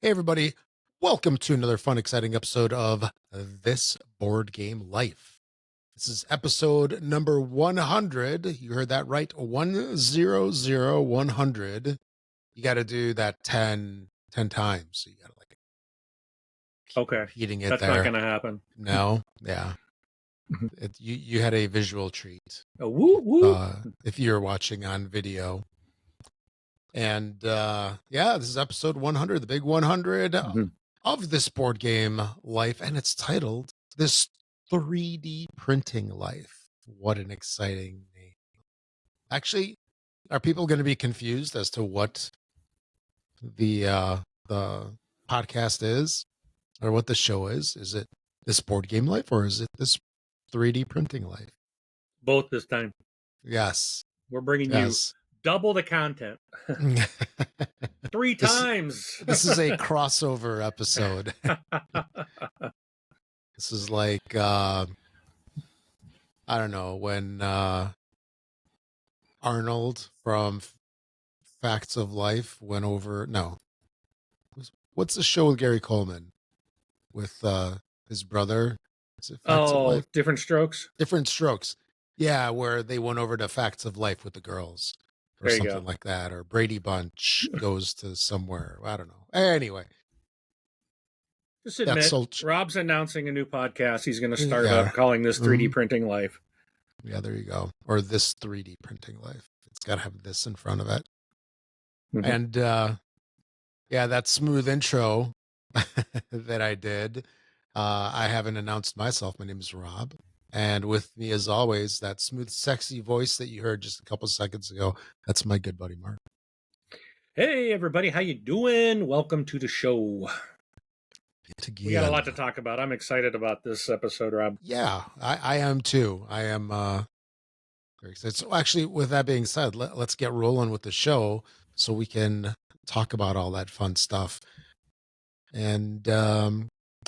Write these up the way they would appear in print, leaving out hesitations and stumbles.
Hey, everybody. Welcome to another fun, exciting episode of This Board Game Life. This is episode number 100. You heard that right. 100. You got to do that 10 times. So you got to keep Okay. repeating it That's there. not going to happen. No. Yeah. You had a visual treat. A woo woo. If you're watching on video. And this is episode 100, the big 100 of This Board Game Life, and it's titled This 3D Printing Life. What an exciting name. Actually, are people going to be confused as to what the podcast is or what the show is? Is it This Board Game Life or is it This 3D Printing Life? Both this time. Yes. We're bringing you double the content. 3 times. This is a crossover episode. This is like, I don't know, when Arnold from Facts of Life went over, what's the show with Gary Coleman with his brother? Is it Facts of Life? Different Strokes? Different Strokes. Yeah, where they went over to Facts of Life with the girls. Or something like that, or Brady Bunch goes to somewhere. I don't know. Anyway, just admit, Rob's announcing a new podcast. He's going to start up calling this 3D Printing Life. Yeah, there you go. Or This 3D Printing Life. It's got to have this in front of it. And that smooth intro that I did. I haven't announced myself. My name is Rob. And with me, as always, that smooth, sexy voice that you heard just a couple seconds ago. That's my good buddy, Mark. Hey, everybody. How you doing? Welcome to the show. We got a lot to talk about. I'm excited about this episode, Rob. Yeah, I am too. I am very excited. So actually, with that being said, let's get rolling with the show so we can talk about all that fun stuff. And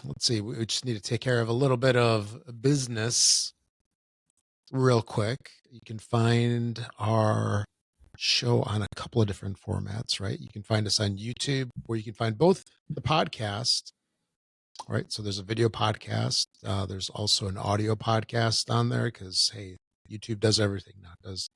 let's see, we just need to take care of a little bit of business real quick. You can find our show on a couple of different formats, right? You can find us on YouTube, where you can find both the podcast, right? So there's a video podcast. There's also an audio podcast on there because, hey, YouTube does everything now. It does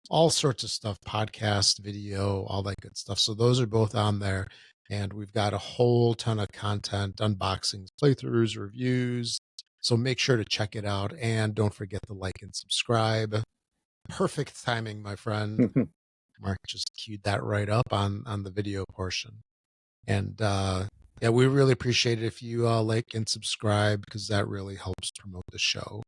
all sorts of stuff, podcast, video, all that good stuff. So those are both on there. And we've got a whole ton of content, unboxings, playthroughs, reviews. So make sure to check it out. And don't forget to like and subscribe. Perfect timing, my friend. Mark just queued that right up on the video portion. And we really appreciate it if you like and subscribe, because that really helps promote the show.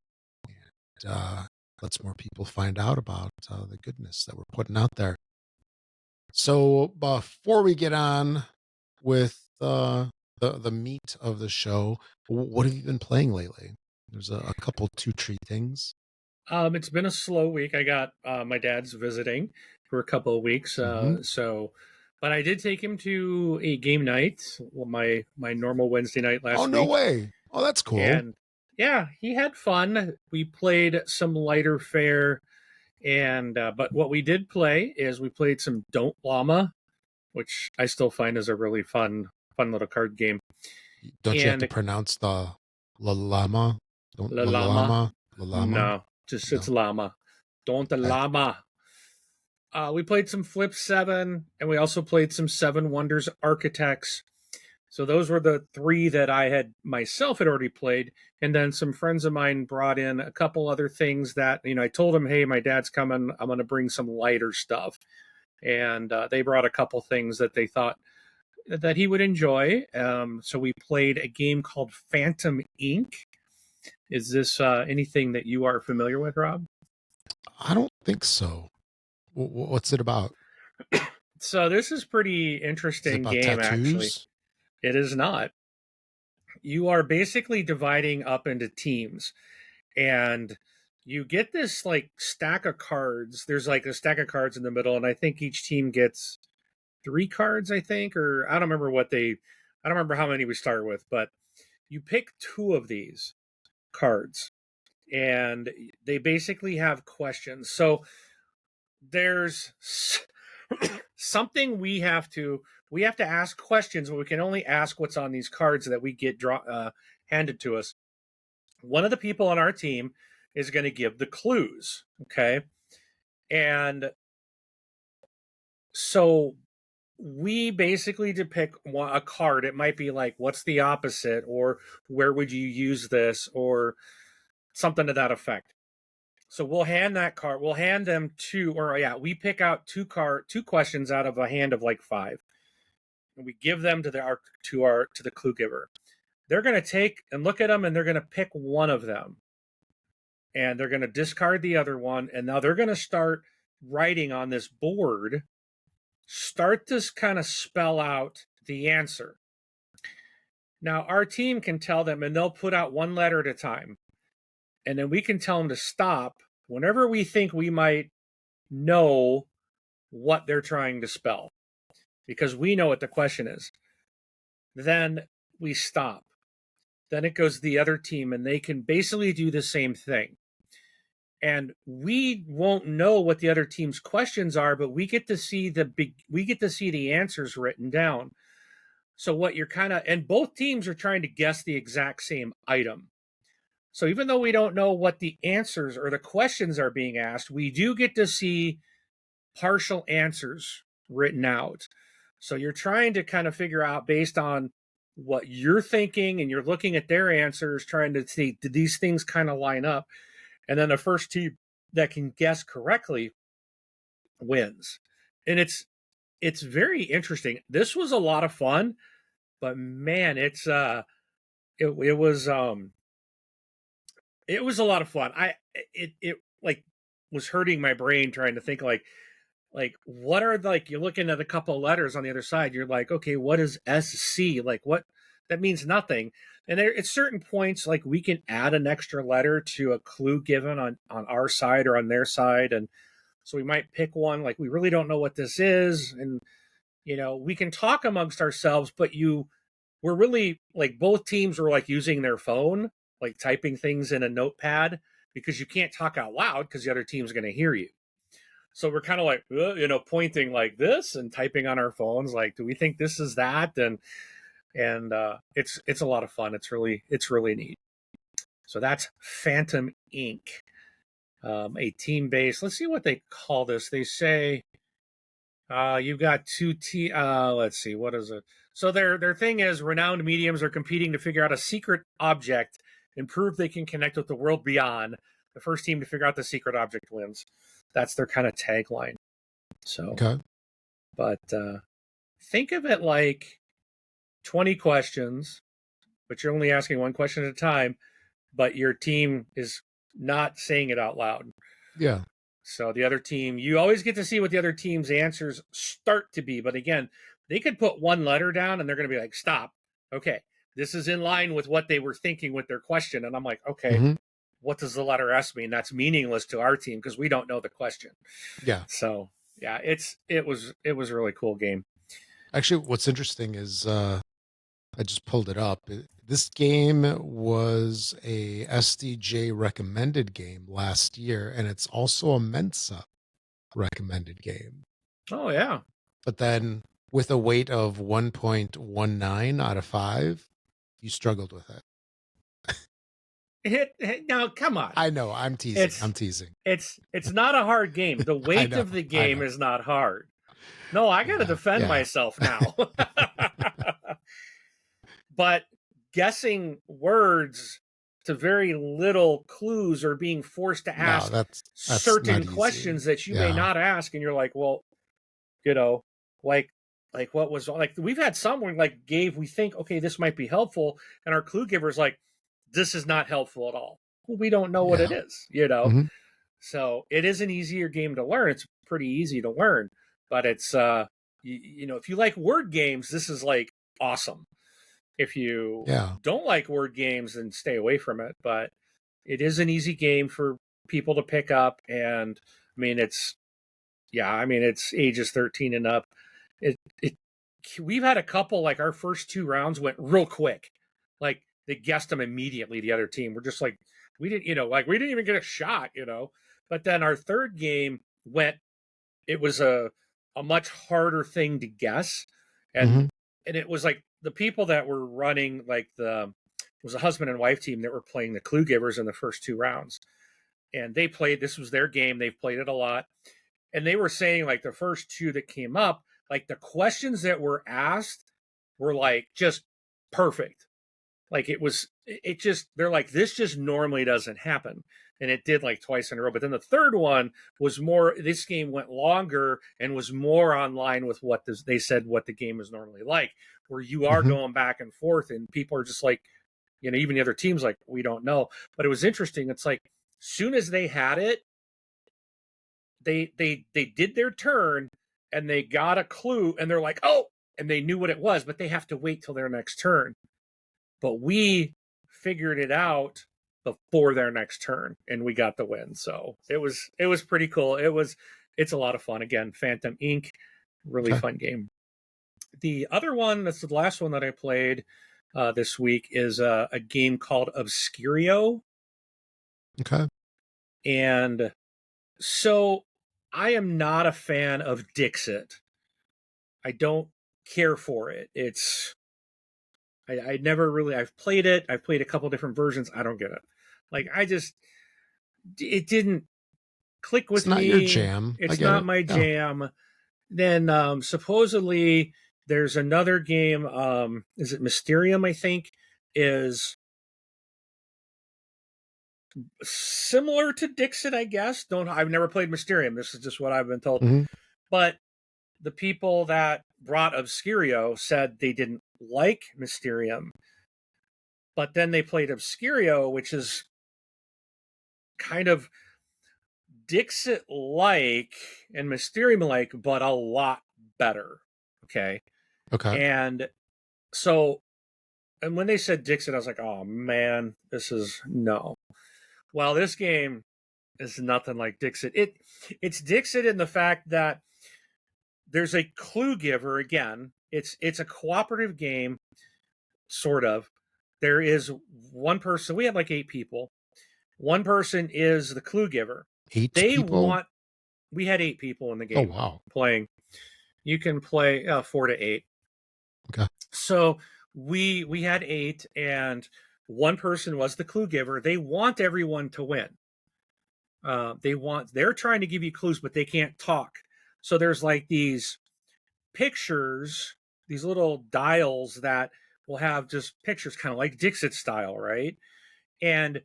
And lets more people find out about the goodness that we're putting out there. So before we get on with the meat of the show, what have you been playing lately? There's a couple 2-treat things. It's been a slow week. I got my dad's visiting for a couple of weeks, but I did take him to a game night, my normal Wednesday night last week. Oh, no way! Oh, that's cool. And yeah, he had fun. We played some lighter fare, and but what we did play is we played some Don't Llama, which I still find is a really fun little card game. Don't you have to pronounce the llama? Llama? No, it's llama. Don't llama. We played some Flip 7, and we also played some 7 Wonders Architects. So those were the 3 that I had already played. And then some friends of mine brought in a couple other things that, I told them, hey, my dad's coming. I'm going to bring some lighter stuff. And they brought a couple things that they thought that he would enjoy. So we played a game called Phantom Inc. Is this anything that you are familiar with, Rob? I don't think so. What's it about? So this is pretty interesting game, tattoos? Actually. It is not. You are basically dividing up into teams, and you get this stack of cards. There's a stack of cards in the middle, and I think each team gets 3 cards, I think, or I don't remember how many we start with, but you pick 2 of these cards, and they basically have questions. So there's something we have to we have to ask questions, but we can only ask what's on these cards that we get handed to us. One of the people on our team is going to give the clues, okay? And so we basically depict a card. It might be like, what's the opposite, or where would you use this, or something to that effect. So we'll hand that card. We'll hand them we pick out two questions out of a hand of like 5, and we give them to the clue giver. They're going to take and look at them, and they're going to pick one of them, and they're going to discard the other one, and now they're going to start writing on this board. Start to kind of spell out the answer. Now, our team can tell them, and they'll put out one letter at a time. And then we can tell them to stop whenever we think we might know what they're trying to spell, because we know what the question is. Then we stop. Then it goes to the other team, and they can basically do the same thing. And we won't know what the other team's questions are, but we get to see the answers written down. So what you're and both teams are trying to guess the exact same item. So even though we don't know what the answers or the questions are being asked, we do get to see partial answers written out. So you're trying to kind of figure out, based on what you're thinking, and you're looking at their answers, trying to see, did these things kind of line up? And then the first team that can guess correctly wins. And it's very interesting. This was a lot of fun, but man, it was a lot of fun. It like was hurting my brain trying to think like what are, like, you're looking at a couple of letters on the other side, you're like, okay, what is SC? Like, what? That means nothing. And there, at certain points, like, we can add an extra letter to a clue given on our side or on their side, and so we might pick one, like, we really don't know what this is, and we can talk amongst ourselves, but we're really, like, both teams were like using their phone, like typing things in a notepad, because you can't talk out loud because the other team's going to hear you. So we're kind of like, pointing like this and typing on our phones, like, do we think this is that? And it's a lot of fun. It's really neat. So that's Phantom Inc. A team-based. Let's see what they call this. They say you've got two let's see, what is it? So their thing is, renowned mediums are competing to figure out a secret object and prove they can connect with the world beyond. The first team to figure out the secret object wins. That's their kind of tagline. So, okay. But think of it like 20 questions, but you're only asking one question at a time, but your team is not saying it out loud. Yeah. So the other team, you always get to see what the other team's answers start to be. But again, they could put one letter down and they're going to be like, stop. Okay, this is in line with what they were thinking with their question. And I'm like, okay, what does the letter S mean? That's meaningless to our team because we don't know the question. Yeah. So yeah, it was a really cool game. Actually, what's interesting is I just pulled it up. This game was a SDJ recommended game last year, and it's also a Mensa recommended game. Oh, yeah. But then with a weight of 1.19 out of 5, you struggled with it. No, come on. I know, I'm teasing. It's not a hard game. The weight of the game is not hard. No, I got to defend myself now. But guessing words to very little clues, or being forced to ask that's certain questions that you may not ask, and you're like, well, like what was, like, we've had some where, like, we think, okay, this might be helpful, and our clue giver's like, this is not helpful at all. Well, we don't know what it is, So it is an easier game to learn. It's pretty easy to learn, but it's if you like word games, this is like awesome. If you don't like word games, then stay away from it. But it is an easy game for people to pick up, and I mean it's ages 13 and up. We've had a couple, like, our first 2 rounds went real quick. Like, they guessed them immediately, the other team. We're just like, we didn't even get a shot, But then our third game it was a much harder thing to guess. and it was like the people that were running like it was a husband and wife team that were playing the Clue Givers in the first 2 rounds, and they played. This was their game. They've played it a lot, and they were saying like the first 2 that came up, like the questions that were asked were like just perfect. Like it just, they're like, this just normally doesn't happen. And it did like twice in a row. But then the third one was more, this game went longer and was more online with what they said what the game is normally like, where you are going back and forth and people are just like, even the other teams like, we don't know. But it was interesting. It's like, soon as they had it, they did their turn and they got a clue and they're like, oh, and they knew what it was, but they have to wait till their next turn. But we figured it out before their next turn and we got the win. So it was pretty cool. It's a lot of fun. Again, Phantom Inc. Really fun game. The other one, that's the last one that I played this week, is a game called Obscurio. Okay. And so I am not a fan of Dixit. I don't care for it. I never really, I've played it. I've played a couple different versions. I don't get it. Like, it didn't click with me. It's not your jam. It's not my jam. Then supposedly there's another game. Is it Mysterium? I think is similar to Dixit, I guess. I've never played Mysterium. This is just what I've been told. But the people that brought Obscurio said they didn't like Mysterium. But then they played Obscurio, which is kind of Dixit-like and Mysterium-like, but a lot better. Okay. And so, and when they said Dixit, I was like, oh man, no. Well, this game is nothing like Dixit. It's Dixit in the fact that there's a clue giver. Again, it's a cooperative game, sort of. There is one person. We have like 8 people. One person is the clue giver. 8 people? We had 8 people in the game. Oh, wow. Playing. You can play 4 to 8. Okay. So we had 8, and one person was the clue giver. They want everyone to win. They're trying to give you clues, but they can't talk. So there's like these pictures, these little dials that will have just pictures, kind of like Dixit style, right? And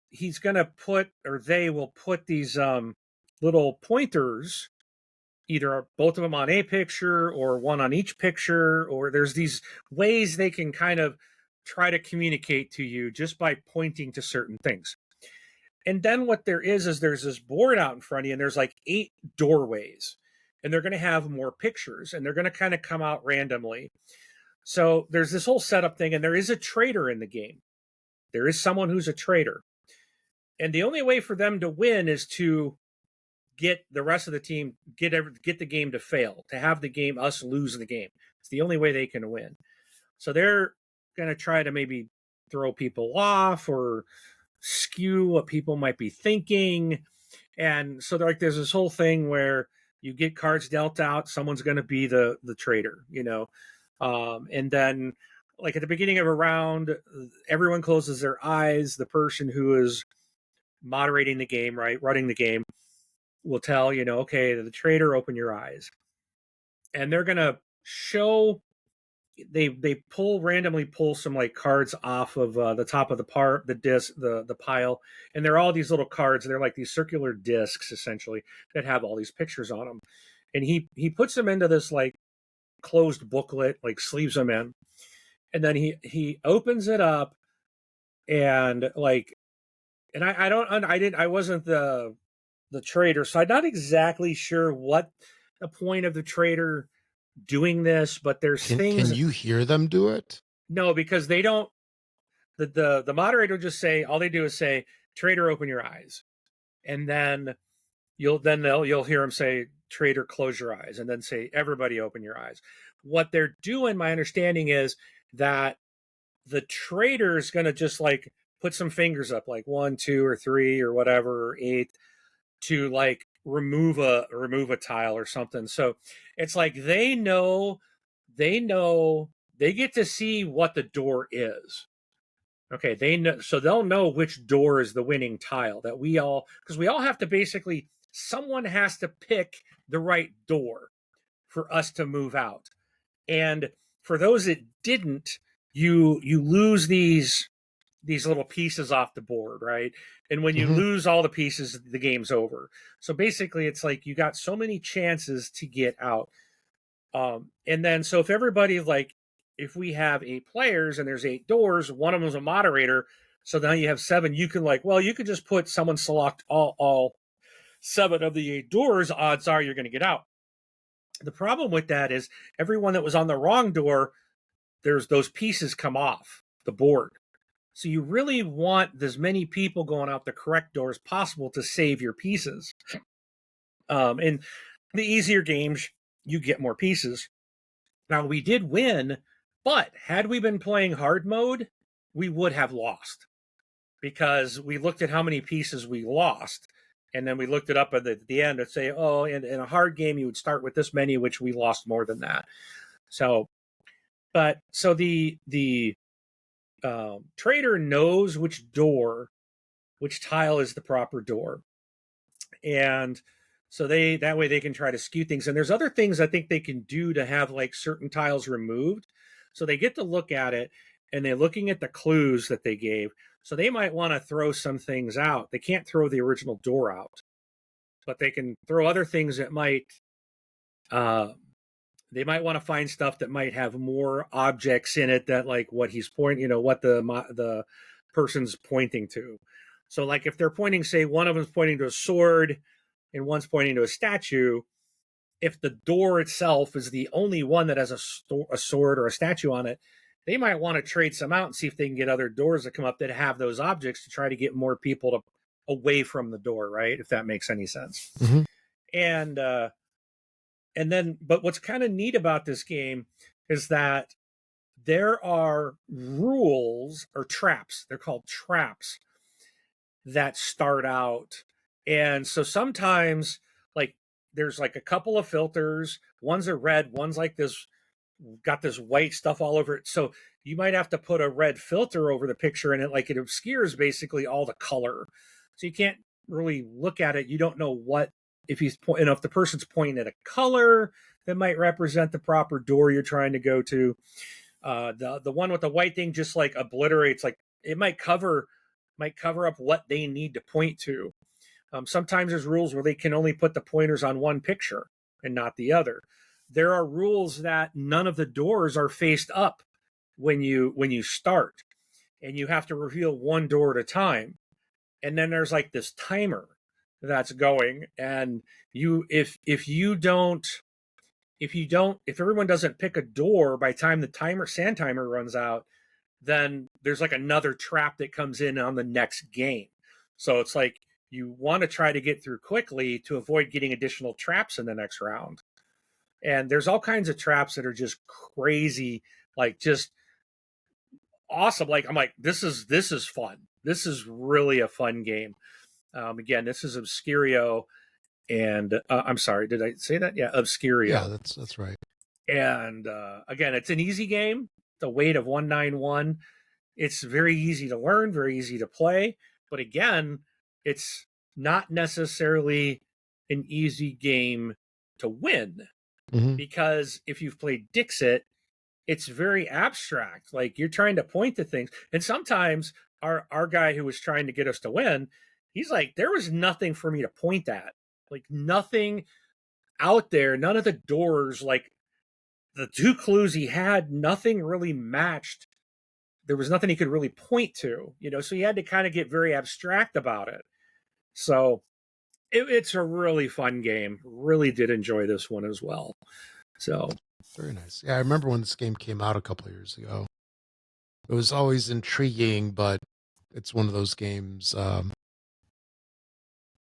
he's going to put, or they will put these little pointers, either both of them on a picture or one on each picture, or there's these ways they can kind of try to communicate to you just by pointing to certain things. And then what there is there's this board out in front of you, and there's like 8 doorways, and they're going to have more pictures, and they're going to kind of come out randomly. So there's this whole setup thing, and there is a trader in the game. There is someone who's a trader. And the only way for them to win is to get the rest of the team, get the game to fail, to have us lose the game. It's the only way they can win. So they're going to try to maybe throw people off or skew what people might be thinking. And so there's this whole thing where you get cards dealt out, someone's going to be the traitor, and then like at the beginning of a round, everyone closes their eyes. The person who is moderating the game, right, running the game, will tell, okay, the traitor, open your eyes. And they're going to show, they randomly pull some like cards off of the top of the disc, the pile. And they're all these little cards. They're like these circular discs essentially that have all these pictures on them. And he puts them into this like closed booklet, like sleeves them in. And then he opens it up and like, and I wasn't the trader, so I'm not exactly sure what the point of the trader doing this, but there's things. Can you hear them do it? No, because they don't. The moderator will just say, all they do is say, "Trader, open your eyes," and then you'll hear them say, "Trader, close your eyes," and then say, "Everybody, open your eyes." What they're doing, my understanding is that the trader is going to just like put some fingers up, like 1, 2, or 3, or whatever, or 8, to like remove a tile or something. So it's like they know they know, they get to see what the door is. Okay, they know, so they'll know which door is the winning tile, that we all, because we all have to basically, someone has to pick the right door for us to move out. And for those that didn't, you lose these little pieces off the board, right? And when you Mm-hmm. lose all the pieces, the game's over. So basically, it's like you got so many chances to get out. And then, so if everybody, like, if we have 8 players and there's 8 doors, one of them's a moderator. So now you have 7. You can, like, well, you could just put someone select all 7 of the 8 doors. Odds are you're going to get out. The problem with that is everyone that was on the wrong door, there's those pieces come off the board. So you really want as many people going out the correct door as possible to save your pieces. And the easier games, you get more pieces. Now, we did win, but had we been playing hard mode, we would have lost, because we looked at how many pieces we lost. And then we looked it up at the end and say, oh, in a hard game, you would start with this many, which we lost more than that. So, but so the trader knows which tile is the proper door, and so that way they can try to skew things. And there's other things I think they can do to have, like, certain tiles removed, so they get to look at it and they're looking at the clues that they gave. So they might want to throw some things out. They can't throw the original door out, but they can throw other things that might they might want to find stuff that might have more objects in it, that, like, what he's pointing, what the person's pointing to. So, like, if they're pointing, say, one of them's pointing to a sword and one's pointing to a statue, if the door itself is the only one that has a sword or a statue on it, they might want to trade some out and see if they can get other doors that come up that have those objects, to try to get more people away from the door, right? If that makes any sense. Mm-hmm. And then, but what's kind of neat about this game is that there are rules, or traps. They're called traps, that start out. And so sometimes, like, there's like a couple of filters. One's a red, one's like this, got this white stuff all over it. So you might have to put a red filter over the picture, and it obscures basically all the color. So you can't really look at it. You don't know what, if if the person's pointing at a color that might represent the proper door you're trying to go to. The one with the white thing just, like, obliterates, like, it might cover up what they need to point to. Sometimes there's rules where they can only put the pointers on one picture and not the other. There are rules that none of the doors are faced up when you start, and you have to reveal one door at a time. And then there's, like, this timer that's going, and if everyone doesn't pick a door by time the sand timer runs out, then there's, like, another trap that comes in on the next game. So it's like you want to try to get through quickly to avoid getting additional traps in the next round. And there's all kinds of traps that are just crazy, like, just awesome. Like, I'm like, this is fun. This is really a fun game. Again, this is Obscurio, and I'm sorry, did I say that? Yeah, Obscurio. Yeah, that's right. And again, it's an easy game. The weight of 191. It's very easy to learn, very easy to play. But again, it's not necessarily an easy game to win, Mm-hmm. because if you've played Dixit, it's very abstract. Like, you're trying to point to things. And sometimes our guy who was trying to get us to win, he's like, there was nothing for me to point at. Like, nothing out there, none of the doors, like, the 2 clues he had, nothing really matched. There was nothing he could really point to, so he had to kind of get very abstract about it. So it's a really fun game. Really did enjoy this one as well. So very nice. Yeah, I remember when this game came out a couple of years ago. It was always intriguing, but it's one of those games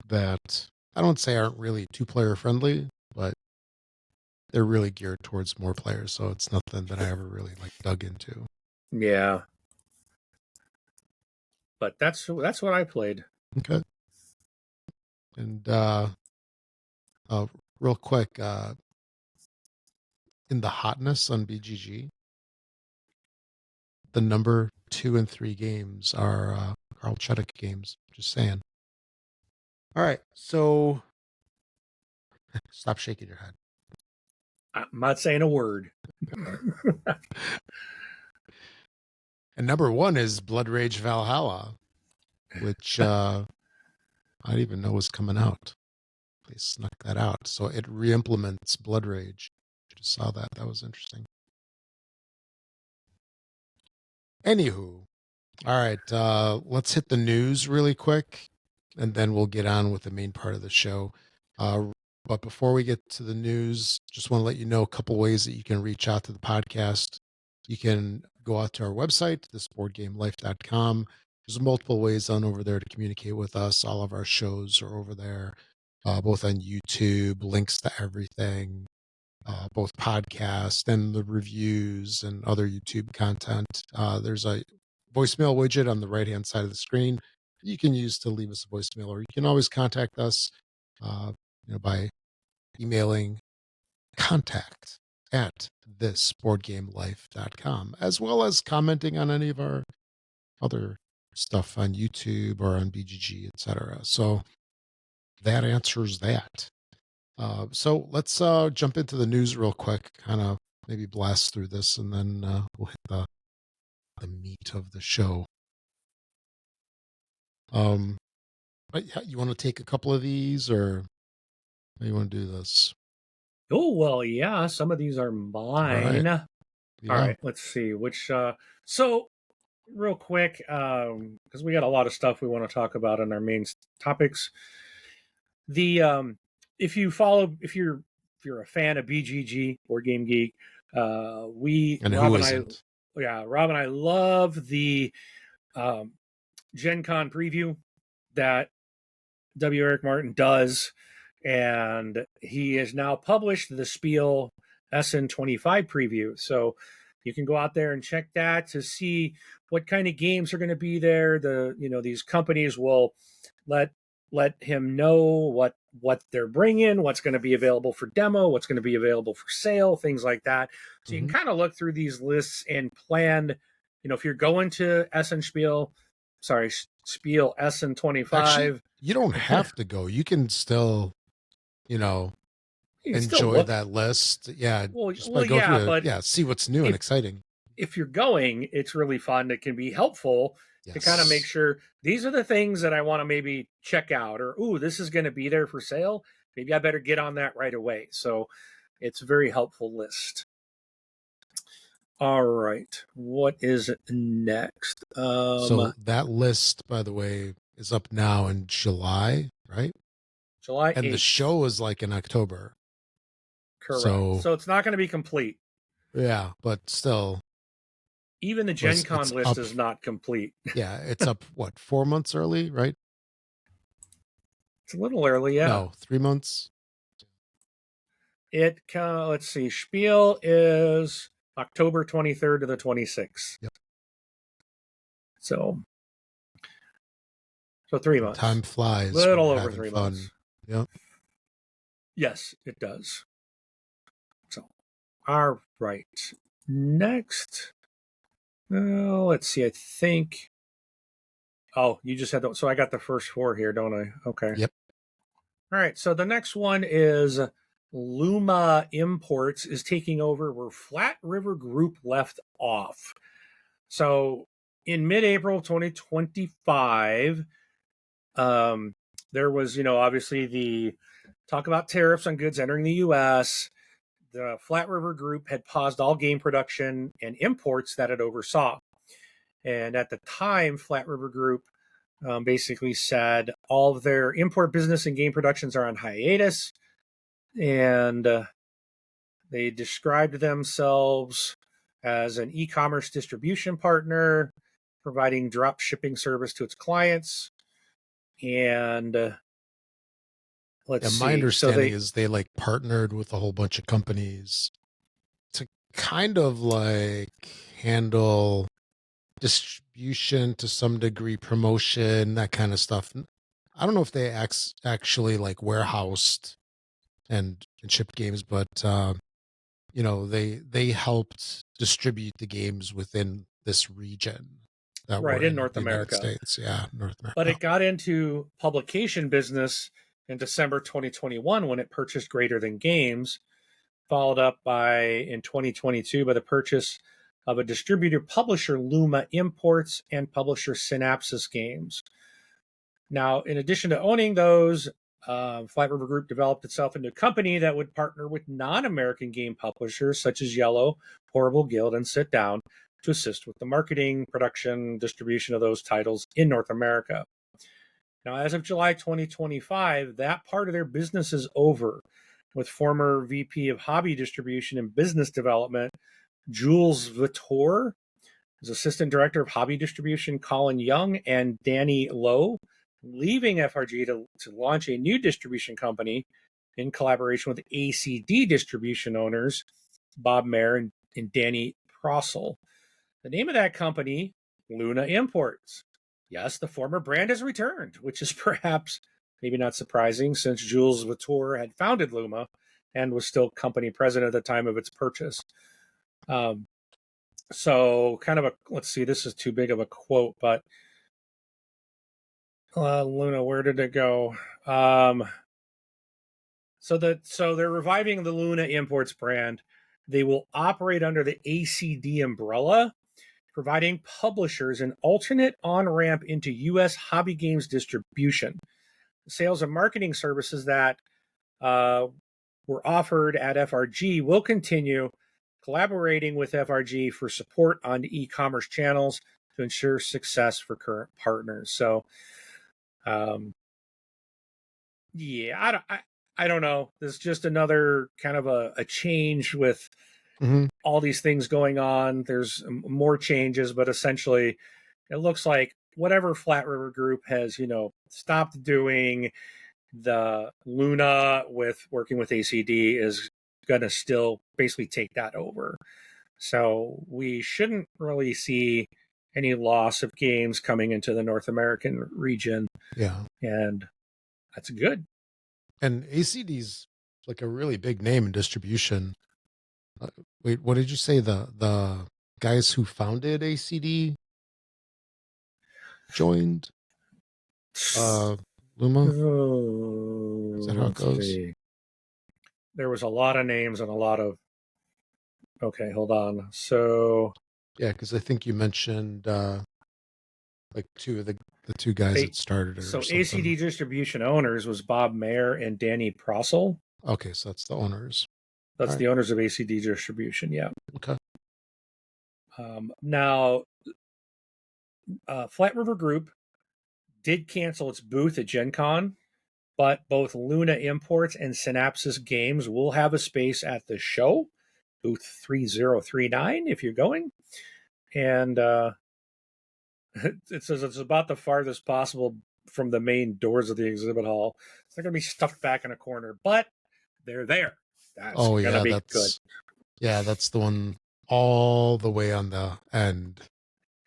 that I don't say aren't really 2-player friendly, but they're really geared towards more players. So it's nothing that I ever really, like, dug into. yeah, but that's what I played. Okay. And real quick, in the hotness on BGG, the number 2 and 3 games are Carl Chudik games. Just saying. All right, so stop shaking your head. I'm not saying a word. And number 1 is Blood Rage Valhalla, which I didn't even know was coming out. They snuck that out. So it re-implements Blood Rage. Just saw that. That was interesting. Anywho, all right, let's hit the news really quick, and then we'll get on with the main part of the show. But before we get to the news, just want to let you know a couple ways that you can reach out to the podcast. You can go out to our website, thisboardgamelife.com. There's multiple ways on over there to communicate with us. All of our shows are over there, both on YouTube, links to everything, both podcast and the reviews and other YouTube content. There's a voicemail widget on the right-hand side of the screen you can use to leave us a voicemail, or you can always contact us by emailing contact at thisboardgamelife.com, as well as commenting on any of our other stuff on YouTube or on BGG, etc. So that answers that. So let's jump into the news real quick, kind of maybe blast through this, and then we'll hit the meat of the show. You want to take a couple of these, or how you want to do this? Oh, well, yeah, some of these are mine. All right, yeah. All right, let's see which. So, real quick, because we got a lot of stuff we want to talk about on our main topics. The if you're a fan of BGG, Board Game Geek, Rob and I love the Gen Con preview that W. Eric Martin does, and he has now published the Spiel SN25 preview. So you can go out there and check that to see what kind of games are going to be there. These companies will let him know what they're bringing, what's going to be available for demo, what's going to be available for sale, things like that. So you can kind of look through these lists and plan. If you're going to Spiel SN25. Actually, you don't have to go. You can still, enjoy that list. Yeah. See what's new and exciting. If you're going, it's really fun. It can be helpful to kind of make sure these are the things that I want to maybe check out, or, ooh, this is going to be there for sale. Maybe I better get on that right away. So it's a very helpful list. All right. What is next? So that list, by the way, is up now in July, right? July 8th. And the show is like in October. Correct. So it's not going to be complete. Yeah, but still. Even the Gen Con list is not complete. Yeah, it's up, 4 months early, right? It's a little early, yeah. No, 3 months. Let's see. Spiel is October 23rd to the 26th. Yep. So 3 months. Time flies. A little over 3 months. Yep. Yes, it does. So, all right. Next. Let's see. I think. Oh, you just had that. So I got the first 4 here, don't I? Okay. Yep. All right. So the next one is Luma Imports is taking over where Flat River Group left off. So in mid-April 2025, there was, obviously the talk about tariffs on goods entering the U.S. The Flat River Group had paused all game production and imports that it oversaw. And at the time, Flat River Group basically said all of their import business and game productions are on hiatus. And they described themselves as an e-commerce distribution partner, providing drop shipping service to its clients. And my understanding is they partnered with a whole bunch of companies to kind of handle distribution to some degree, promotion, that kind of stuff. I don't know if they actually warehoused and shipped games, but they helped distribute the games within this region that Right, were in in North the United America. States. Yeah, North But America. it got into publication business in December 2021 when it purchased Greater Than Games, followed up by in 2022 by the purchase of a distributor publisher, Luma Imports, and publisher Synapsis Games. Now, in addition to owning those, Flat River Group developed itself into a company that would partner with non-American game publishers such as Yellow, Horrible Guild, and Sit Down to assist with the marketing, production, distribution of those titles in North America. Now, as of July 2025, that part of their business is over, with former VP of Hobby Distribution and Business Development, Jules Vittor, as Assistant Director of Hobby Distribution, Colin Young, and Danny Lowe, leaving FRG to launch a new distribution company in collaboration with ACD distribution owners, Bob Mayer and Danny Prossel. The name of that company, Luna Imports. Yes, the former brand has returned, which is perhaps maybe not surprising since Jules Vittor had founded Luma and was still company president at the time of its purchase. So kind of let's see, this is too big of a quote, but Luna, where did it go? So they're reviving the Luna Imports brand. They will operate under the ACD umbrella, providing publishers an alternate on-ramp into U.S. hobby games distribution. Sales and marketing services that were offered at FRG will continue, collaborating with FRG for support on e-commerce channels to ensure success for current partners. So, yeah, I don't know. There's just another kind of a change with all these things going on. There's more changes, but essentially, it looks like whatever Flat River Group has, stopped doing, the Luna with working with ACD is going to still basically take that over. So we shouldn't really see any loss of games coming into the North American region. Yeah. And that's good. And ACD's like a really big name in distribution. Wait, what did you say? The guys who founded ACD joined Luma? Is that how it goes? See. There was a lot of names and a lot of. Okay, hold on. So yeah, because I think you mentioned like two of the two guys that started it. So or something. ACD distribution owners was Bob Mayer and Danny Prossel. Okay, so that's the owners. That's the owners of ACD distribution. Yeah. Okay. Now, Flat River Group did cancel its booth at Gen Con, but both Luna Imports and Synapsis Games will have a space at the show, booth 3039, if you're going. And it says it's about the farthest possible from the main doors of the exhibit hall. It's not going to be stuffed back in a corner, but they're there. That's going to be good. Yeah, that's the one all the way on the end.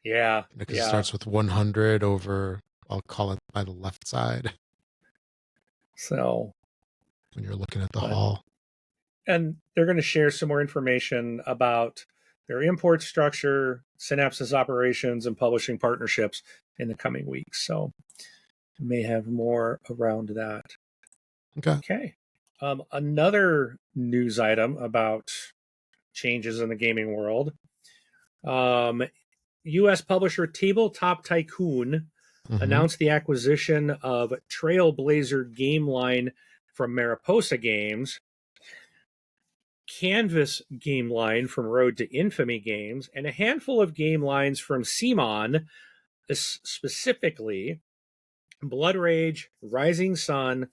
Yeah. Because it starts with 100 over, I'll call it by the left side. So when you're looking at the hall. And they're going to share some more information about their import structure, Synapsis operations, and publishing partnerships in the coming weeks. So we may have more around that. Okay. Another news item about changes in the gaming world. U.S. publisher Tabletop Tycoon announced the acquisition of Trailblazer Game Line from Mariposa Games, Canvas Game Line from Road to Infamy Games, and a handful of game lines from CMON, specifically Blood Rage, Rising Sun,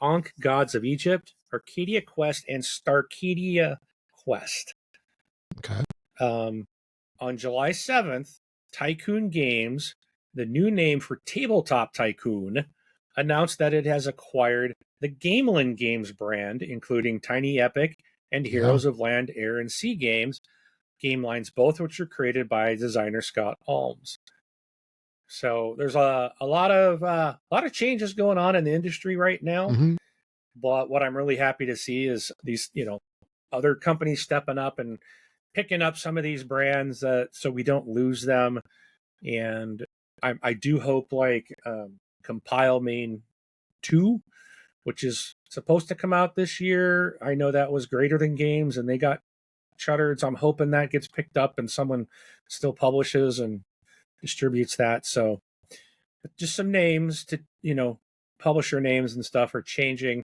Ankh Gods of Egypt, Arcadia Quest, and Starcadia Quest. Okay. On July 7th, Tycoon Games, the new name for Tabletop Tycoon, announced that it has acquired the Gamelin Games brand, including Tiny Epic and Heroes of Land, Air, and Sea Games, game lines, both which are created by designer Scott Alms. So there's a lot of changes going on in the industry right now. But what I'm really happy to see is these, other companies stepping up and picking up some of these brands so we don't lose them. And I do hope like Compile Main 2, which is supposed to come out this year. I know that was Greater Than Games and they got shuttered. So I'm hoping that gets picked up and someone still publishes and distributes that. So just some names to, publisher names and stuff are changing,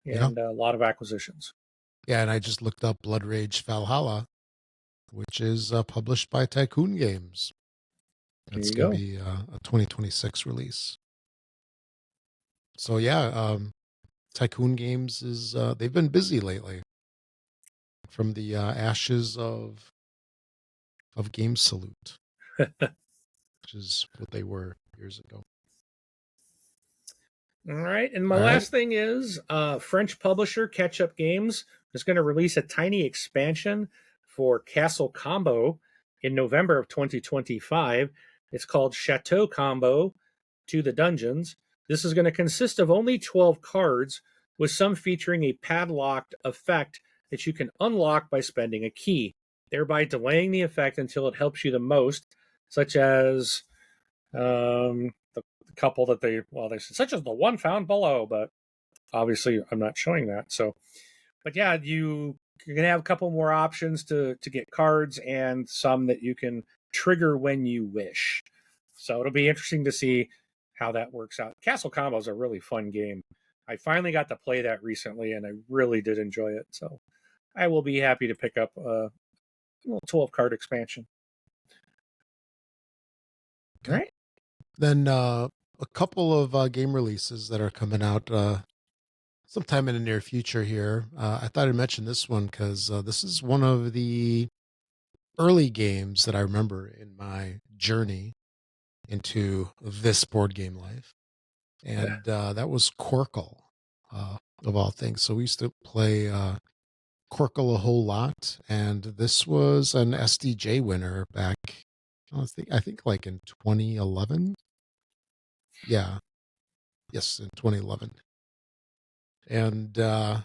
and a lot of acquisitions. Yeah, and I just looked up Blood Rage Valhalla, which is published by Tycoon Games. It's going to be a 2026 release. So yeah, Tycoon Games is they've been busy lately. From the ashes of Game Salute, which is what they were years ago. All right, and my last thing is French publisher Catch Up Games is going to release a tiny expansion for Castle Combo in November of 2025. It's called Chateau Combo to the Dungeons. This is going to consist of only 12 cards, with some featuring a padlocked effect that you can unlock by spending a key, thereby delaying the effect until it helps you the most, such as the couple that they said, such as the one found below, but obviously I'm not showing that. So, but yeah, you're going to have a couple more options to get cards, and some that you can trigger when you wish. So it'll be interesting to see how that works out. Castle Combo is a really fun game. I finally got to play that recently, and I really did enjoy it. So I will be happy to pick up a little 12-card expansion. Okay. All right. Then a couple of game releases that are coming out sometime in the near future here. I thought I'd mention this one because this is one of the early games that I remember in my journey into this board game life. And that was Corkle, of all things. So we used to play Corkle a whole lot. And this was an SDJ winner back, I think like in 2011. Yeah. Yes, in 2011. And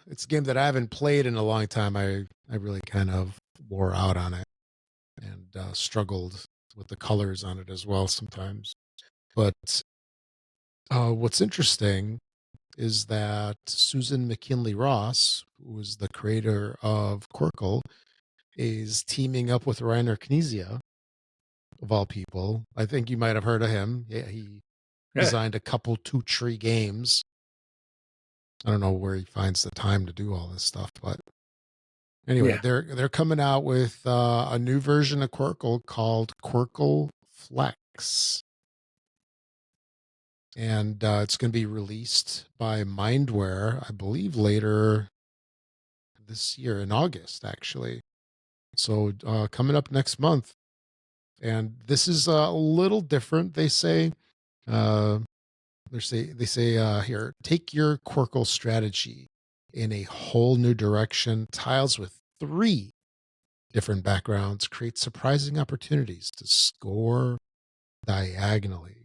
it's a game that I haven't played in a long time. I really kind of wore out on it and struggled with the colors on it as well sometimes. But what's interesting is that Susan McKinley Ross, who is the creator of Corkle, is teaming up with Reiner Knizia, of all people. I think you might have heard of him. Yeah, he designed a couple Two Tree games. I don't know where he finds the time to do all this stuff, but anyway, they're coming out with a new version of Corkle called Corkle Flex. And it's going to be released by Mindware, I believe, later this year in August, actually. So coming up next month. And this is a little different, they say. They say here, take your Corkle strategy in a whole new direction. Tiles with 3 different backgrounds create surprising opportunities to score diagonally.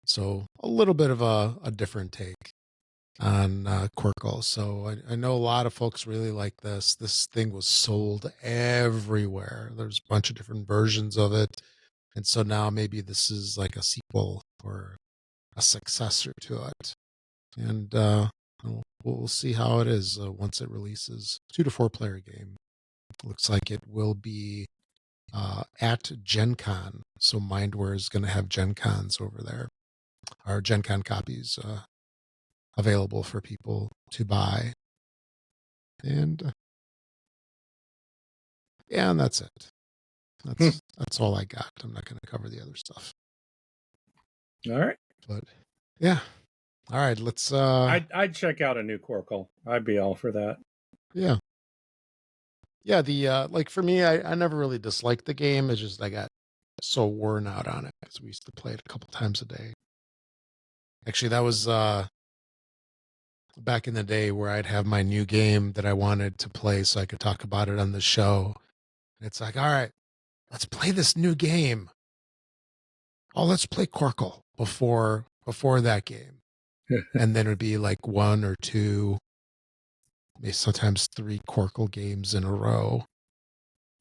So a little bit of a different take on Corkle. So I know a lot of folks really like this. This thing was sold everywhere. There's a bunch of different versions of it. And so now maybe this is like a sequel or a successor to it. And we'll see how it is once it releases. 2 to 4 player game. Looks like it will be at Gen Con. So Mindware is going to have Gen Cons over there. Our Gen Con copies available for people to buy. And and that's it. That's all I got. I'm not going to cover the other stuff. All right. But yeah. All right, let's I'd check out a new Corkle. I'd be all for that. Yeah. Yeah, the like for me, I never really disliked the game. It's just I got so worn out on it because we used to play it a couple times a day. Actually, that was back in the day where I'd have my new game that I wanted to play so I could talk about it on the show. And it's like, all right, let's play this new game. Oh, let's play Corkle before that game. And then it would be like 1 or 2 maybe sometimes 3 Corkle games in a row.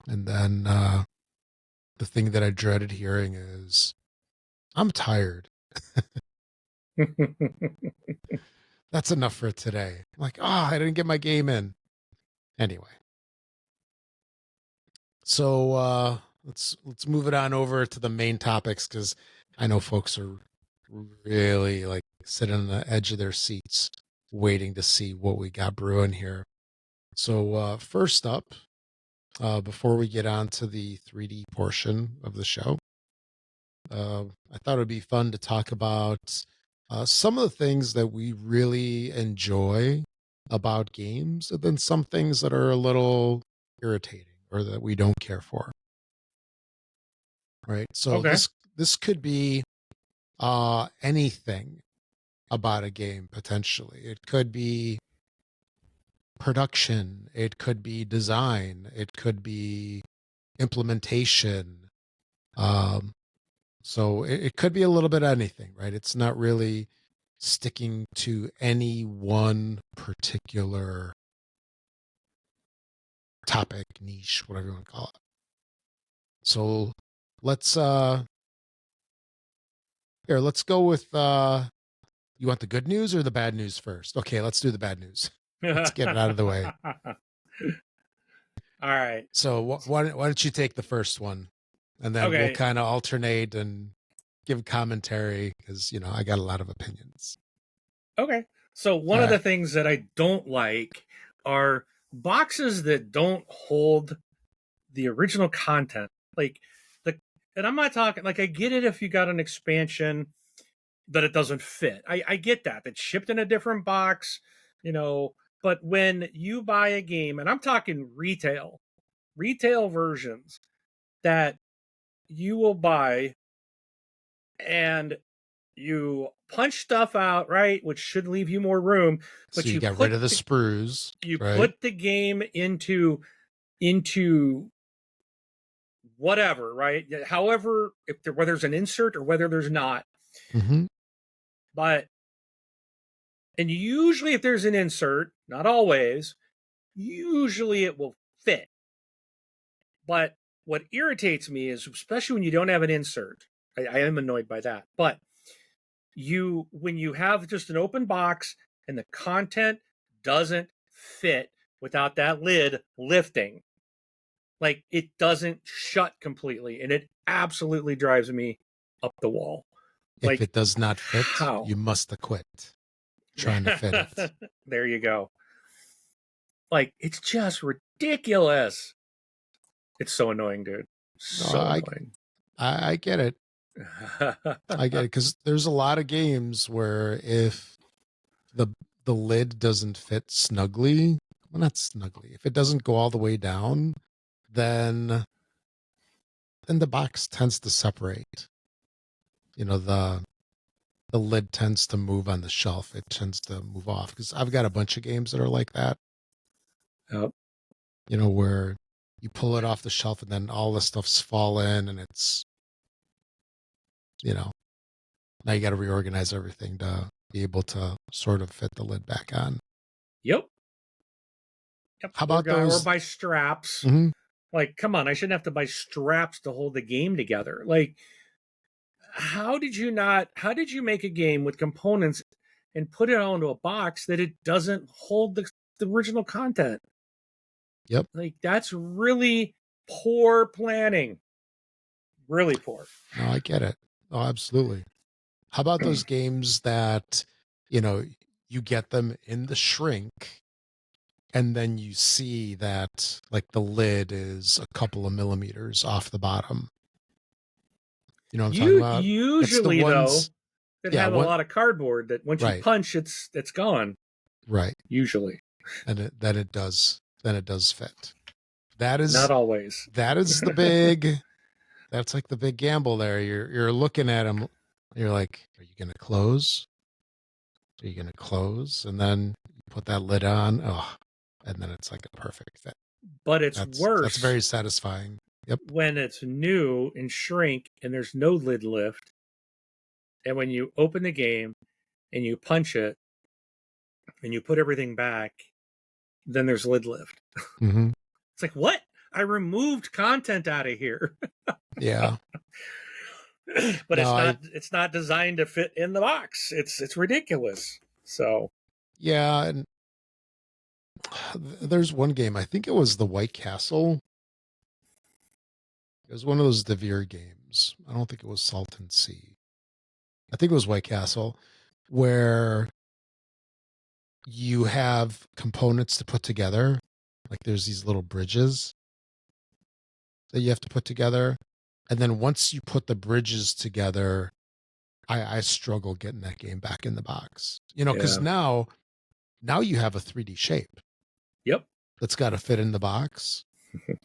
And then the thing that I dreaded hearing is, I'm tired. That's enough for today. I'm like, I didn't get my game in. Anyway. So let's move it on over to the main topics, because I know folks are really like sitting on the edge of their seats waiting to see what we got brewing here. So first up, before we get on to the 3D portion of the show, I thought it would be fun to talk about some of the things that we really enjoy about games, and then some things that are a little irritating or that we don't care for. Right. So Okay. this could be anything about a game potentially. It could be production, it could be design, it could be implementation. Um, so it could be a little bit of anything, right? It's not really sticking to any one particular topic, niche, whatever you want to call it. So let's let's go with you want the good news or the bad news first? Okay, let's do the bad news. Let's get it out of the way. All right. So why don't you take the first one, and then we'll kind of alternate and give commentary, because I got a lot of opinions. Okay. So one of the things that I don't like are boxes that don't hold the original content. And I'm not talking like, I get it if you got an expansion that it doesn't fit. I get that. It's shipped in a different box, but when you buy a game, and I'm talking retail versions that you will buy, and you punch stuff out, right, which should leave you more room, but so you got rid of the sprues. You right? Put the game into whatever, right? However, whether there's an insert or whether there's not. Mm-hmm. And usually if there's an insert, not always, usually it will fit. But what irritates me is, especially when you don't have an insert, I am annoyed by that. But when you have just an open box and the content doesn't fit without that lid lifting, like it doesn't shut completely, and it absolutely drives me up the wall. If it does not fit, you must have quit trying to fit it. There you go. Like, it's just ridiculous. It's so annoying, dude. So annoying. I get it. I get it, because there's a lot of games where if the lid doesn't fit snugly, well, not snugly, if it doesn't go all the way down, then the box tends to separate. The lid tends to move on the shelf. It tends to move off, because I've got a bunch of games that are like that. Yep. Where you pull it off the shelf and then all the stuff's fallen, and it's, now you got to reorganize everything to be able to sort of fit the lid back on. Yep. How about those? Or buy straps. Mm-hmm. Like, come on, I shouldn't have to buy straps to hold the game together. Like, how did you make a game with components and put it onto a box that it doesn't hold the original content? Yep. Like, that's really poor planning. Really poor. No, I get it. Oh, absolutely. How about those games that, you get them in the shrink, and then you see that like the lid is a couple of millimeters off the bottom? You know what I'm talking about? Usually, though, it have a lot of cardboard that once you punch, it's gone. Right. Usually. And then it does fit. That is not always. That is the big. That's like the big gamble there. You're looking at them. You're like, are you going to close? Are you going to close? And then you put that lid on. Oh, and then it's like a perfect fit. But it's worse. That's very satisfying. Yep. When it's new and shrink and there's no lid lift. And when you open the game and you punch it and you put everything back then there's lid lift. Mm-hmm. It's like, what? I removed content out of here. Yeah. But No, it's not designed to fit in the box. It's ridiculous. So yeah, and there's one game, I think it was the White Castle. It was one of those Devere games. I don't think it was Salton Sea. I think it was White Castle, where you have components to put together. Like there's these little bridges that you have to put together. And then once you put the bridges together, I struggle getting that game back in the box. Because yeah. now you have a 3D shape. Yep. That's got to fit in the box.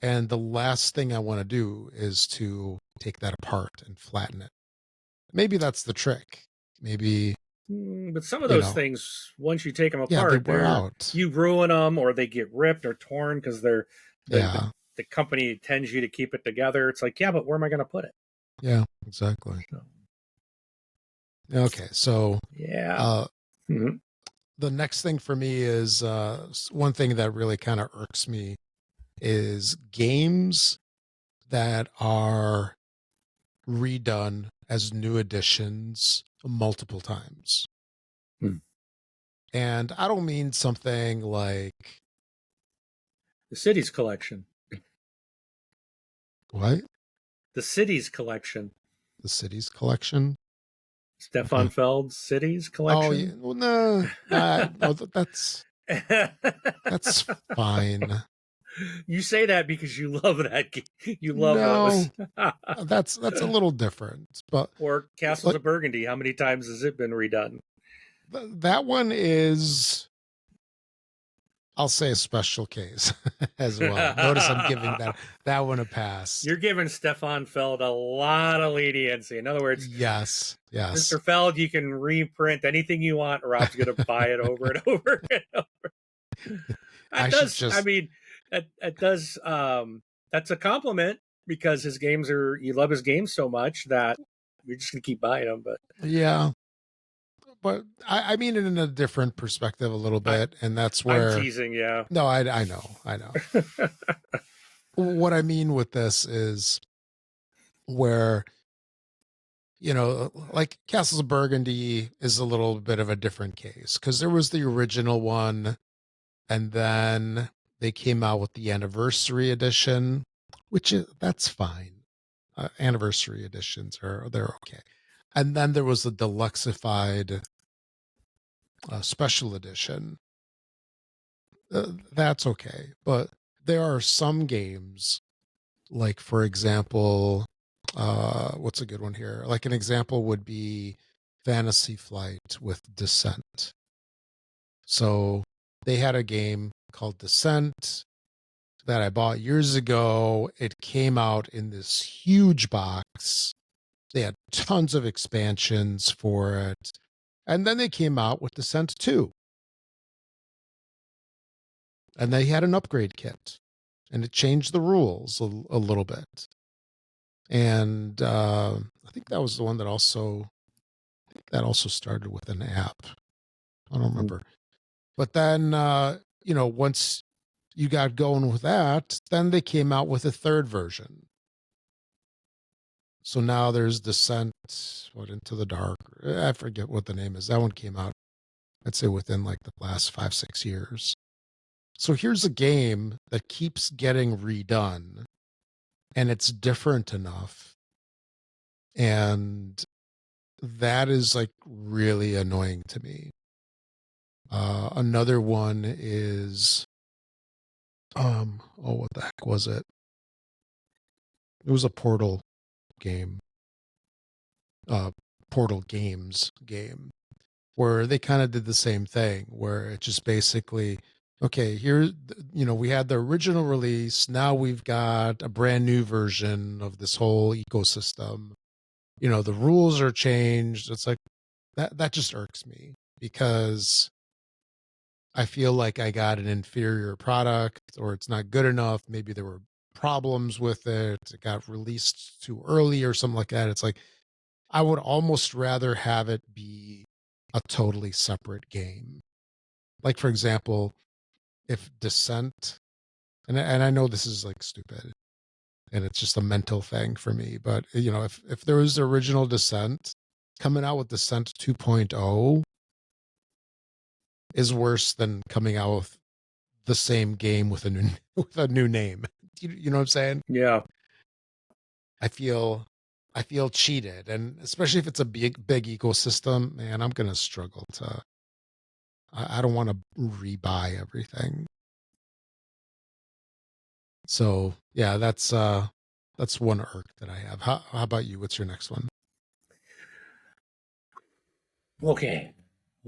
And the last thing I want to do is to take that apart and flatten it. Maybe that's the trick. Maybe, But some of those things, once you take them yeah, they apart, wear out. you ruin them, or they get ripped or torn because the company intends you to keep it together. It's like, yeah, but where am I going to put it? Yeah, exactly. So. Okay, so yeah. The next thing for me is one thing that really kind of irks me is games that are redone as new editions multiple times. And I don't mean something like the Cities Collection. What? The Cities Collection. The Cities Collection? Stefan Feld's Cities Collection? Oh, yeah. Well, no, that's fine. You say that because you love that game. You love that's a little different. But or Castles of Burgundy. How many times has it been redone? That one is, I'll say, a special case as well. Notice I'm giving that one a pass. You're giving Stefan Feld a lot of leniency. In other words, yes. Mr. Feld, you can reprint anything you want. Rob's going to buy it over and over and over. That's a compliment because his games you love his games so much that you're just going to keep buying them. But yeah. But I mean it in a different perspective a little bit, and that's where I'm teasing. Yeah. No, I know. What I mean with this is where, like Castles of Burgundy is a little bit of a different case because there was the original one, and then they came out with the anniversary edition, that's fine. Anniversary editions they're okay. And then there was the deluxeified special edition. That's okay. But there are some games, like, for example, what's a good one here? Like an example would be Fantasy Flight with Descent. So they had a game called Descent that I bought years ago. It came out in this huge box. They had tons of expansions for it. And then they came out with Descent 2. And they had an upgrade kit. And it changed the rules a little bit. And I think that was the one that also started with an app. I don't remember. But then, once you got going with that, then they came out with a third version. So now there's Descent, Into the Dark. I forget what the name is. That one came out, I'd say, within like the last 5-6 years. So here's a game that keeps getting redone, and it's different enough. And that is like really annoying to me. Another one is, what the heck was it? It was a Portal game. Portal Games game, where they kind of did the same thing, where it just basically, okay, here, we had the original release. Now we've got a brand new version of this whole ecosystem. The rules are changed. It's like that just irks me because I feel like I got an inferior product, or it's not good enough. Maybe there were problems with it. It got released too early or something like that. It's like, I would almost rather have it be a totally separate game. Like, for example, if Descent, and I know this is like stupid, and it's just a mental thing for me, but if there was the original Descent, coming out with Descent 2.0 is worse than coming out with the same game with a new with a new name. You know what I'm saying? Yeah. I feel cheated, and especially if it's a big ecosystem, man, I'm gonna struggle to. I don't want to rebuy everything. So yeah, that's one irk that I have. How about you? What's your next one? Okay.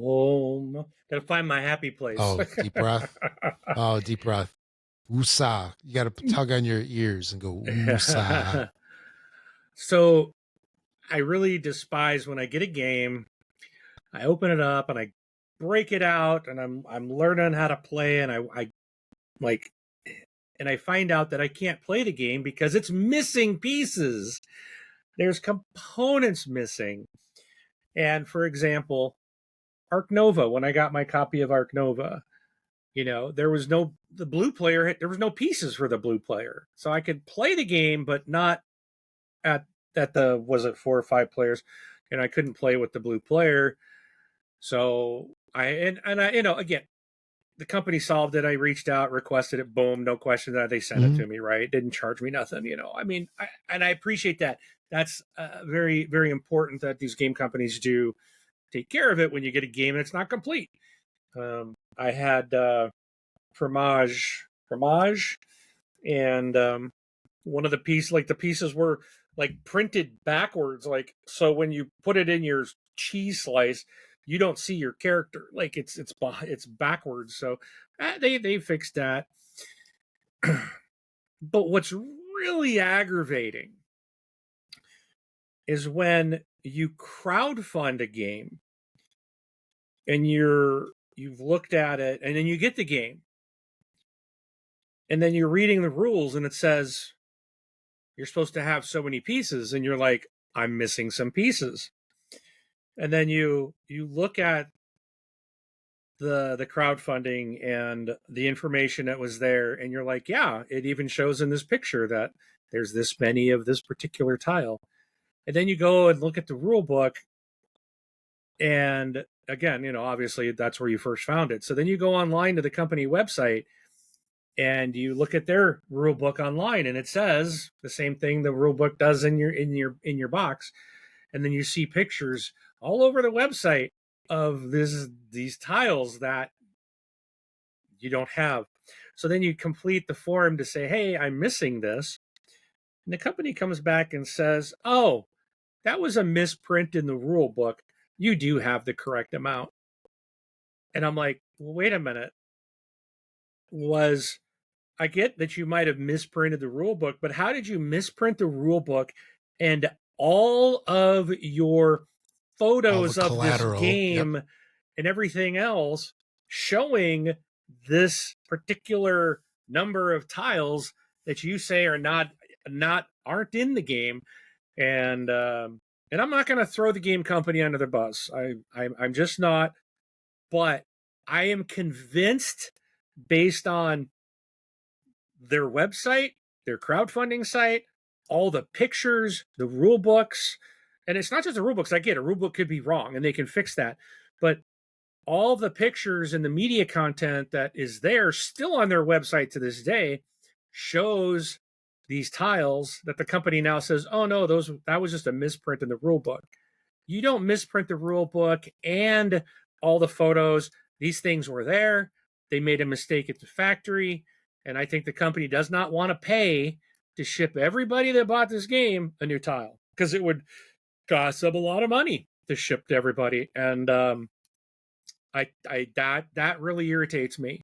Oh, gotta find my happy place. Oh, deep breath. Oh, deep breath. Woosah. You got to tug on your ears and go woosah. So I really despise when I get a game, I open it up and I break it out, and I'm learning how to play, and I like, and I find out that I can't play the game because it's missing pieces. There's components missing. And for example, Arc Nova, when I got my copy of Arc Nova, there was no the blue player, there was no pieces for the blue player. So I could play the game, but not at was it 4 or 5 players, and I couldn't play with the blue player. So I again, the company solved it. I reached out, requested it, boom, no question that they sent it to me, right? Didn't charge me nothing, I mean, I appreciate that. That's very, very important that these game companies do take care of it when you get a game and it's not complete. I had fromage, and one of the pieces were like printed backwards, like, so when you put it in your cheese slice, you don't see your character, like it's backwards. So they fixed that. But what's really aggravating is when you crowdfund a game and you've looked at it, and then you get the game, and then you're reading the rules, and it says you're supposed to have so many pieces, and you're like, I'm missing some pieces. And then you look at the crowdfunding and the information that was there, and you're like, yeah, it even shows in this picture that there's this many of this particular tile. And then you go and look at the rule book, and again, obviously that's where you first found it. So then you go online to the company website and you look at their rule book online, and it says the same thing the rule book does in your box. And then you see pictures all over the website of these tiles that you don't have. So then you complete the form to say, hey, I'm missing this. And the company comes back and says, oh, that was a misprint in the rule book. You do have the correct amount. And I'm like, well, wait a minute. I get that you might have misprinted the rule book, but how did you misprint the rule book and all of your photos of this game, yep, and everything else showing this particular number of tiles that you say are aren't in the game? And I'm not going to throw the game company under the bus. I'm just not. But I am convinced, based on their website, their crowdfunding site, all the pictures, the rule books, and it's not just the rule books. I get a rule book could be wrong and they can fix that, but all the pictures and the media content that is there still on their website to this day shows these tiles that the company now says, oh no, that was just a misprint in the rule book. You don't misprint the rule book and all the photos. These things were there. They made a mistake at the factory. And I think the company does not want to pay to ship everybody that bought this game a new tile, because it would cost them a lot of money to ship to everybody. And that really irritates me.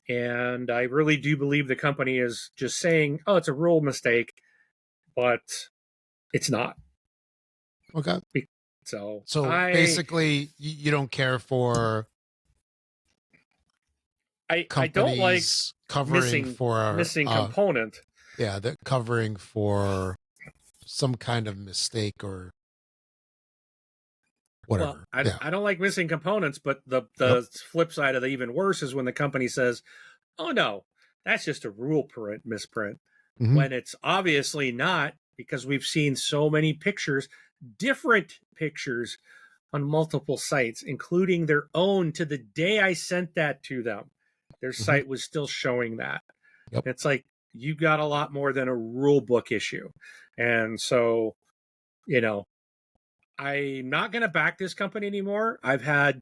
And I really do believe the company is just saying, oh, it's a rule mistake, but it's not. Okay. So basically, you don't care for I don't like covering missing component. Yeah, that covering for some kind of mistake or whatever. Well, I don't like missing components, but the flip side of the even worse is when the company says, oh no, that's just a rule print misprint. Mm-hmm. When it's obviously not, because we've seen so many pictures, different pictures on multiple sites, including their own. To the day I sent that to them, their Mm-hmm. site was still showing that. Yep. It's like, you got a lot more than a rule book issue. And so, you know, I'm not going to back this company anymore. I've had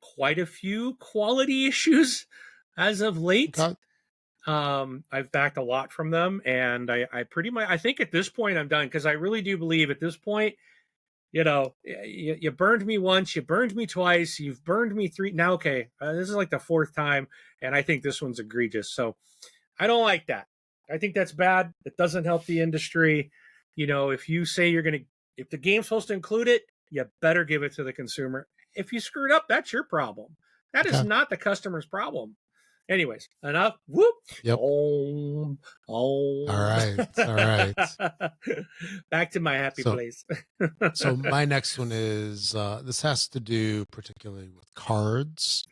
quite a few quality issues as of late. Okay. I've backed a lot from them, and I pretty much, I think at this point I'm done, because I really do believe at this point, you burned me once, you burned me twice, you've burned me three. Now, okay, this is like the fourth time, and I think this one's egregious. So I don't like that. I think that's bad. It doesn't help the industry. If you say if the game's supposed to include it, you better give it to the consumer. If you screwed up, that's your problem. That is Okay. not the customer's problem. Anyways, enough. Whoop. Yep. Om. All Om. right. All right. Back to my happy So, place. so my next one is this has to do particularly with cards.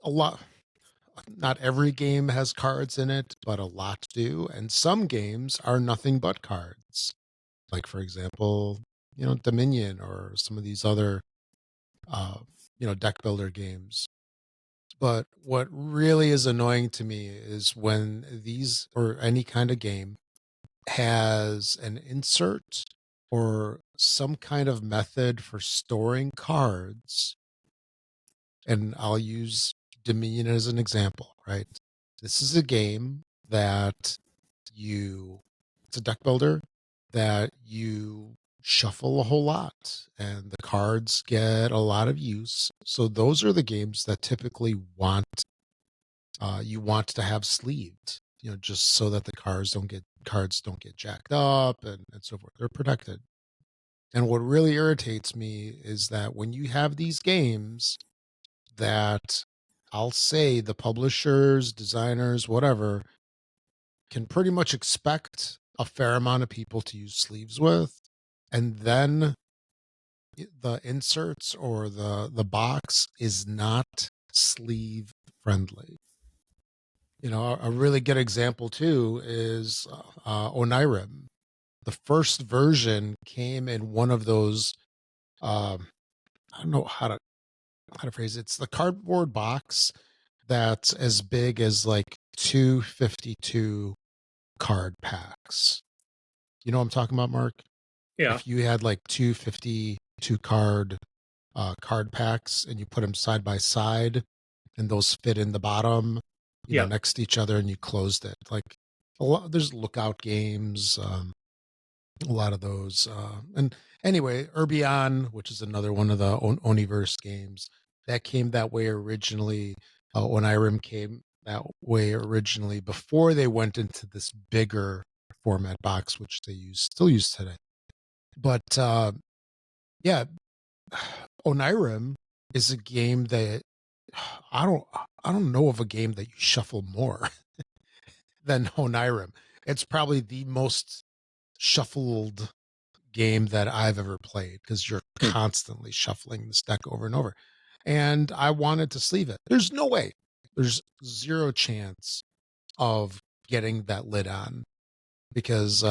A lot. Not every game has cards in it, but a lot do, and some games are nothing but cards. Like for example, Dominion or some of these other uh, deck builder games. But what really is annoying to me is when these or any kind of game has an insert or some kind of method for storing cards. And I'll use Dominion as an example, right? This is a game that it's a deck builder that you shuffle a whole lot and the cards get a lot of use. So those are the games that typically you want to have sleeved, just so that the cards don't get jacked up and so forth. They're protected. And what really irritates me is that when you have these games that I'll say the publishers, designers, whatever, can pretty much expect a fair amount of people to use sleeves with, and then the inserts or the box is not sleeve friendly. A really good example too is Onirim. The first version came in one of those. I don't know how to phrase it. It's the cardboard box that's as big as like 252 card packs. You know what I'm talking about, Mark? Yeah. If you had like 252 card packs and you put them side by side and those fit in the bottom, Yeah. next to each other, and you closed it. Like there's lookout games, a lot of those. And anyway, Urbion, which is another one of the Oniverse games, that came that way originally. Onirim came that way originally before they went into this bigger format box, which they still use today. But yeah, Onirim is a game that I don't know of a game that you shuffle more than Onirim. It's probably the most shuffled game that I've ever played because you're constantly shuffling this deck over and over. And I wanted to sleeve it. There's no way. There's zero chance of getting that lid on because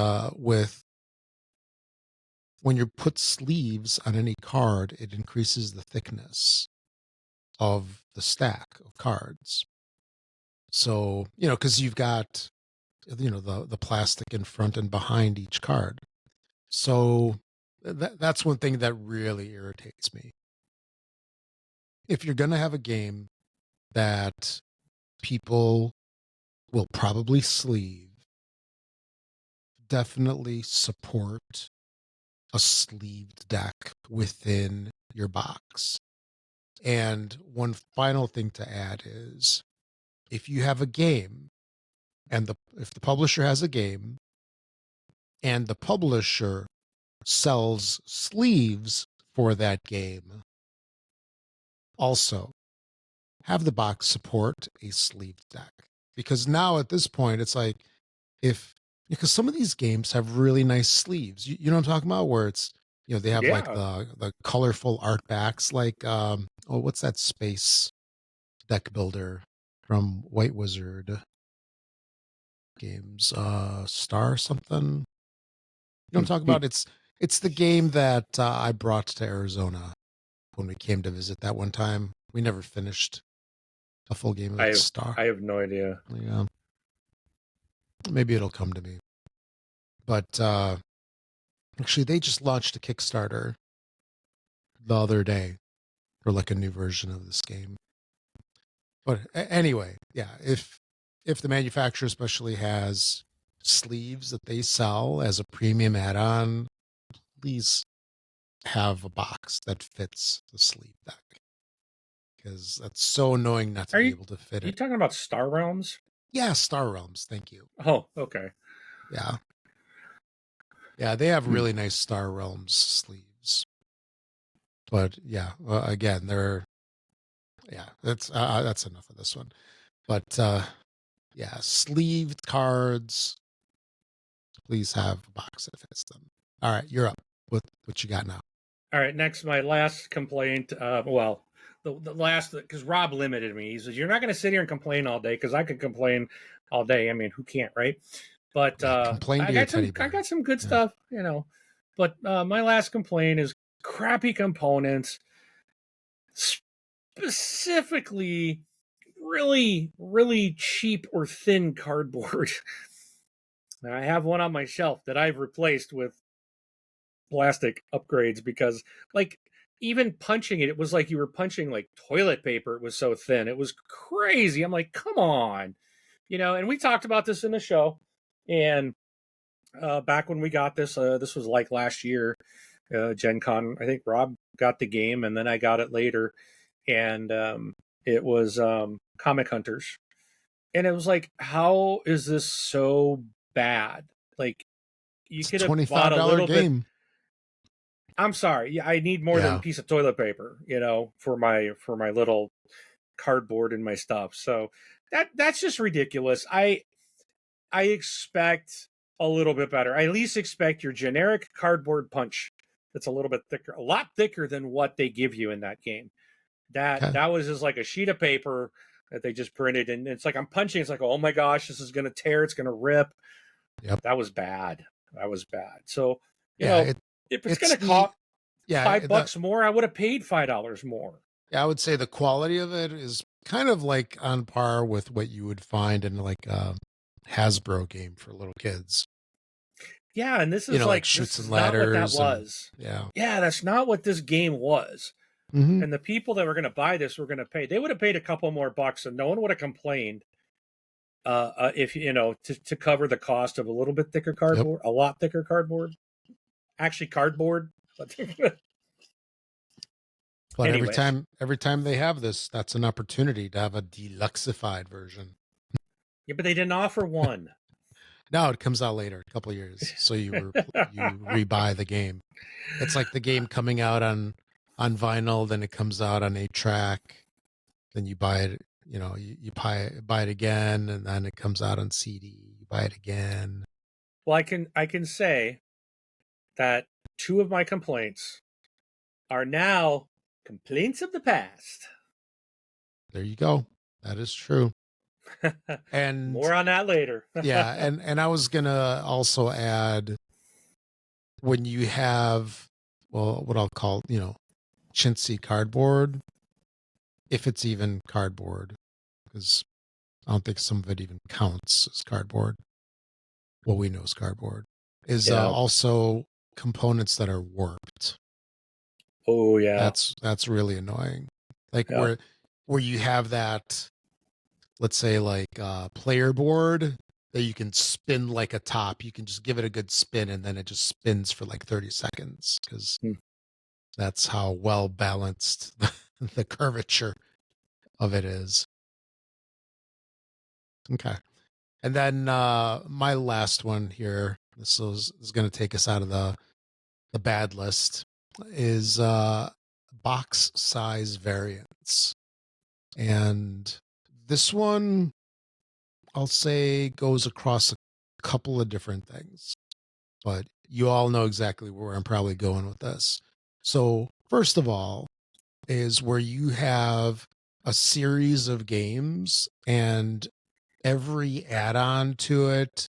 when you put sleeves on any card, it increases the thickness of the stack of cards. So, because you've got, the plastic in front and behind each card. So that's one thing that really irritates me. If you're going to have a game that people will probably sleeve, definitely support a sleeved deck within your box. And one final thing to add is if you have a game and if the publisher has a game and the publisher sells sleeves for that game, also have the box support a sleeved deck. Because now at this point, it's like because some of these games have really nice sleeves. You know what I'm talking about? Where it's, they have like Yeah. the colorful art backs, like, what's that space deck builder? from White Wizard Games. Star something. You don't talk about it's the game that I brought to Arizona when we came to visit that one time. We never finished a full game of I the have, Star. I have no idea. Yeah, maybe it'll come to me. But actually, they just launched a Kickstarter the other day for like a new version of this game. But anyway, yeah, if the manufacturer especially has sleeves that they sell as a premium add-on, please have a box that fits the sleeve deck, because that's so annoying not to Are be you able to fit you it. talking about Star Realms? Yeah, Star Realms. Thank you. Oh, okay. Yeah, yeah, they have Hmm. really nice Star Realms sleeves. But yeah, again, that's enough of this one. But yeah, sleeved cards. Please have a box that fits them. All right, you're up. What you got now? All right, next, my last complaint. The last, because Rob limited me. He says, "You're not going to sit here and complain all day," because I could complain all day. I mean, who can't, right? But Yeah, complain I to your got teddy I bear. got some good Yeah. stuff, you know. But my last complaint is crappy components, specifically really, really cheap or thin cardboard. I have one on my shelf that I've replaced with plastic upgrades because, like, even punching it, it was like you were punching like toilet paper. It was so thin. It was crazy. I'm like, come on, and we talked about this in the show. And back when we got this, this was like last year, Gen Con. I think Rob got the game, and then I got it later. And it was Comic Hunters. And it was like, how is this so bad? Like, you It's a could have bought a $25 little bit. game. I'm sorry. Yeah, I need more than a Yeah. piece of toilet paper, for my little cardboard and my stuff. So that's just ridiculous. I expect a little bit better. I at least expect your generic cardboard punch that's a little bit thicker, a lot thicker than what they give you in that game. That Okay. that was just like a sheet of paper that they just printed, and it's like I'm punching. It's like, oh my gosh, this is gonna tear. It's gonna rip. Yep. That was bad. That was bad. So, you Yeah. know, if it's It's gonna cost yeah five the bucks more, I would have paid $5 more. yeah, I would say the quality of it is kind of like on par with what you would find in like a Hasbro game for little kids. Yeah, and Like this Chutes and is not what that Ladders and was. yeah. Yeah, that's not what this game was. Hmm. And the people that were going to buy this were going to pay. They would have paid a couple more bucks, and no one would have complained. If to cover the cost of a little bit thicker Yep. cardboard, a lot thicker cardboard, actually cardboard. But But anyways, every time they have this, that's an opportunity to have a deluxified version. yeah, but they didn't offer one. No, it comes out later, a couple of years. So you rebuy the game. It's like the game coming out on vinyl, then it comes out on 8-track, then you buy it, you buy it again, and then it comes out on CD, you buy it again. Well, I can say that two of my complaints are now complaints of the past. There you go. That is true. And More on that later. yeah, and I was gonna also add, when you have, well, what I'll call, chintzy cardboard, if it's even cardboard, because I don't think some of it even counts as cardboard. What we know as cardboard is Yeah. also components that are warped. Oh yeah. That's really annoying. Like Yeah. where you have that, let's say like player board that you can spin like a top. You can just give it a good spin and then it just spins for like 30 seconds, because Hmm. that's how well balanced the curvature of it is. Okay. And then my last one here, this is going to take us out of the bad list, is box size variants. And this one, I'll say, goes across a couple of different things, but you all know exactly where I'm probably going with this. So, first of all, is where you have a series of games, and every add-on to it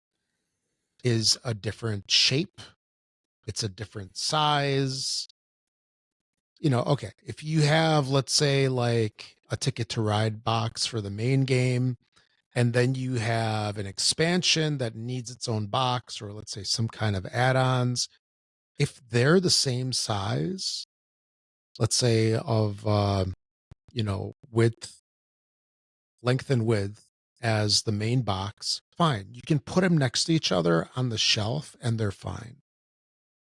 is a different shape. It's a different size. Okay, if you have, let's say, like a Ticket to Ride box for the main game, and then you have an expansion that needs its own box, or let's say some kind of add-ons, if they're the same size, let's say of width, length and width as the main box, fine. You can put them next to each other on the shelf and they're fine.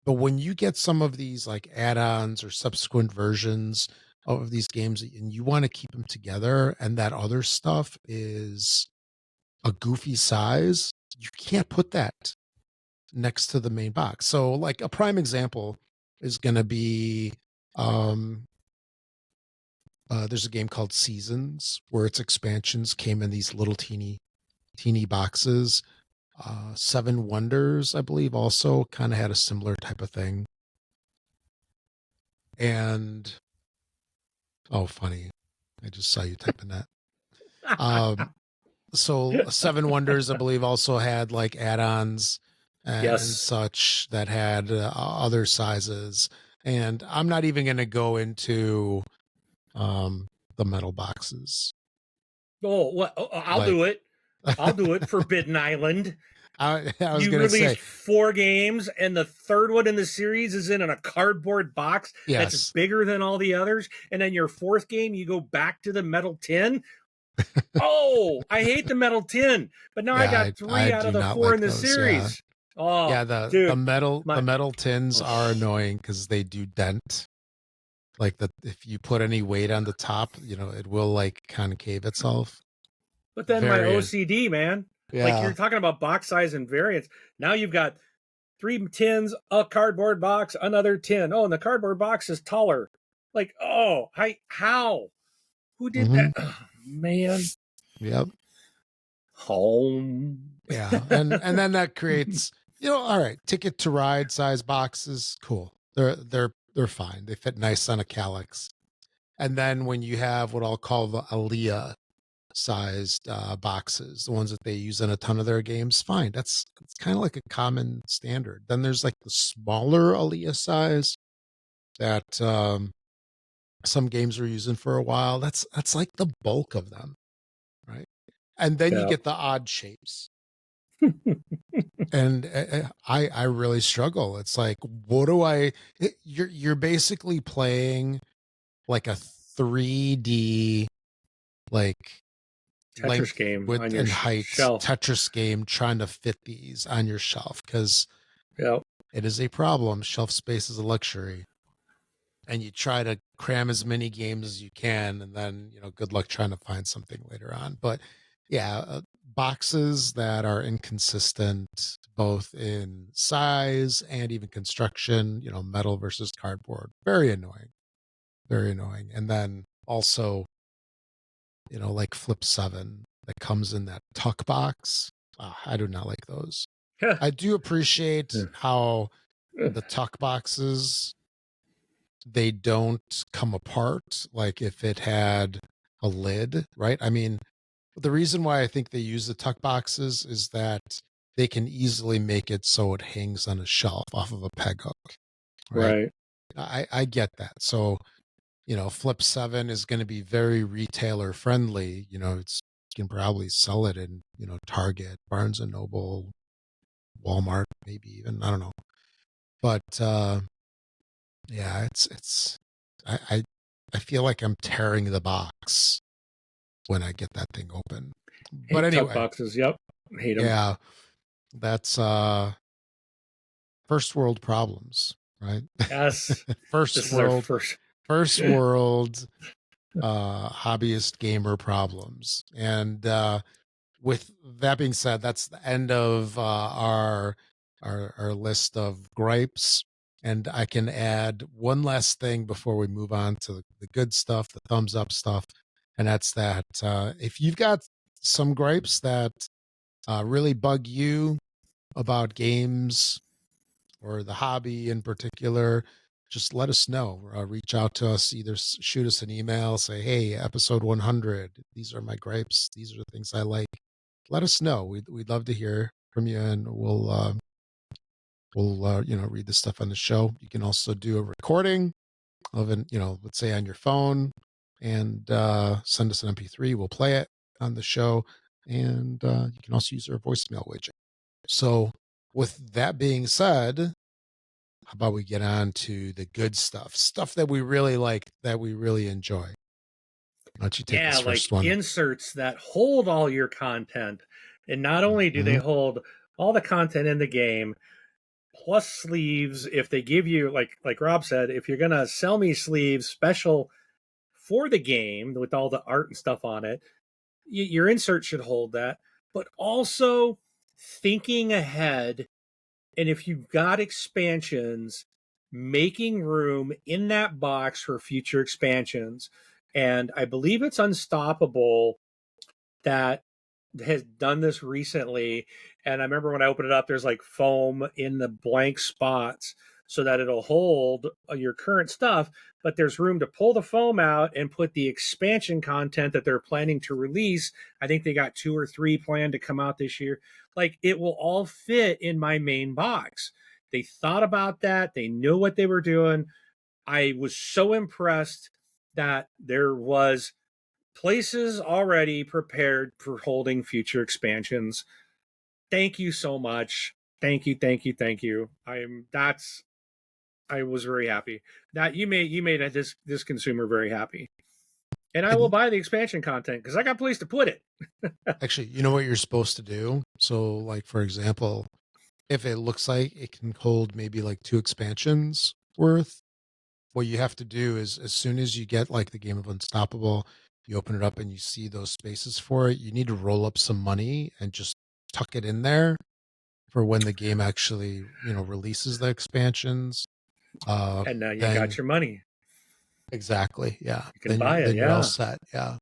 But when you get some of these like add-ons or subsequent versions of these games and you want to keep them together and that other stuff is a goofy size, you can't put that next to the main box. So like a prime example is going to be there's a game called Seasons where its expansions came in these little teeny boxes. Seven Wonders, I believe, also kind of had a similar type of thing. And funny, I just saw you typing that. So Seven Wonders, I believe, also had like add-ons and such that had other sizes. And I'm not even going to go into the metal boxes. Oh, well, I'll do it. I'll do it. Forbidden Island. I was going to say, released 4 games, and the third one in the series is in a cardboard box that's bigger than all the others. And then your 4th game, you go back to the metal tin. Oh, I hate the metal tin, but now I got 3 out of the 4 in the series. Yeah. Oh, yeah, the metal tins are annoying because they do dent. Like if you put any weight on the top, it will like concave itself. But then my OCD, man. Yeah. Like you're talking about box size and variants. Now you've got 3 tins, a cardboard box, another tin. Oh, and the cardboard box is taller. Like, how? Who did that? Oh, man. Yep. Home. Yeah. And then that creates, all right, Ticket to Ride size boxes, cool. They're fine. They fit nice on a calyx. And then when you have what I'll call the Aaliyah sized boxes, the ones that they use in a ton of their games, fine. It's kind of like a common standard. Then there's like the smaller Aaliyah size that some games were using for a while. That's like the bulk of them, right? And then you get the odd shapes. And I really struggle. It's like, what do you're basically playing like a 3D like Tetris length, game, width, and height shelf. Tetris game, trying to fit these on your shelf because it is a problem. Shelf space is a luxury, and you try to cram as many games as you can, and then good luck trying to find something later on. But yeah, boxes that are inconsistent both in size and even construction, metal versus cardboard, very annoying. And then also, like Flip 7 that comes in that tuck box. I do not like those. I do appreciate how the tuck boxes, they don't come apart. Like if it had a lid, right? I mean, the reason why I think they use the tuck boxes is that they can easily make it so it hangs on a shelf off of a peg hook. Right. I get that. So, Flip 7 is going to be very retailer friendly. You can probably sell it in, Target, Barnes and Noble, Walmart, maybe even, I don't know. But, yeah, I feel like I'm tearing the box when I get that thing open. But anyway, tuck boxes. Yep. Hate them. Yeah. That's, first world problems, right? Yes. First world hobbyist gamer problems. And with that being said, that's the end of our list of gripes. And I can add one last thing before we move on to the good stuff, the thumbs up stuff. And that's that if you've got some gripes that really bug you about games or the hobby in particular, just let us know. Reach out to us, either shoot us an email, say, hey, episode 100, these are my gripes, these are the things I like. Let us know. We'd love to hear from you, and we'll read the stuff on the show. You can also do a recording of an, let's say on your phone, and send us an MP3. We'll play it on the show, and you can also use our voicemail widget. So with that being said, how about we get on to the good stuff that we really like, that we really enjoy. Why don't you take this like first one? inserts that hold all your content. And not only do they hold all the content in the game, plus sleeves, if they give you, like Rob said, if you're going to sell me sleeves special for the game with all the art and stuff on it, your insert should hold that. But also thinking ahead, and if you've got expansions, making room in that box for future expansions. And I believe it's Unstoppable that has done this recently. And I remember when I opened it up, there's like foam in the blank spots so that it'll hold your current stuff, but there's room to pull the foam out and put the expansion content that they're planning to release. I think they got 2 or 3 planned to come out this year. Like, it will all fit in my main box. They thought about that. They knew what they were doing. I was so impressed that there was places already prepared for holding future expansions. Thank you so much. Thank you, thank you, thank you. I was very happy that you made this consumer very happy. And I will buy the expansion content because I got a place to put it. Actually, you know what you're supposed to do? So, like, for example, if it looks like it can hold maybe like 2 expansions worth, what you have to do is, as soon as you get like the game of Unstoppable, you open it up and you see those spaces for it, you need to roll up some money and just tuck it in there for when the game actually, releases the expansions. And now you Then got your money. exactly, yeah. You can buy it. You're all Yeah. set. Yeah.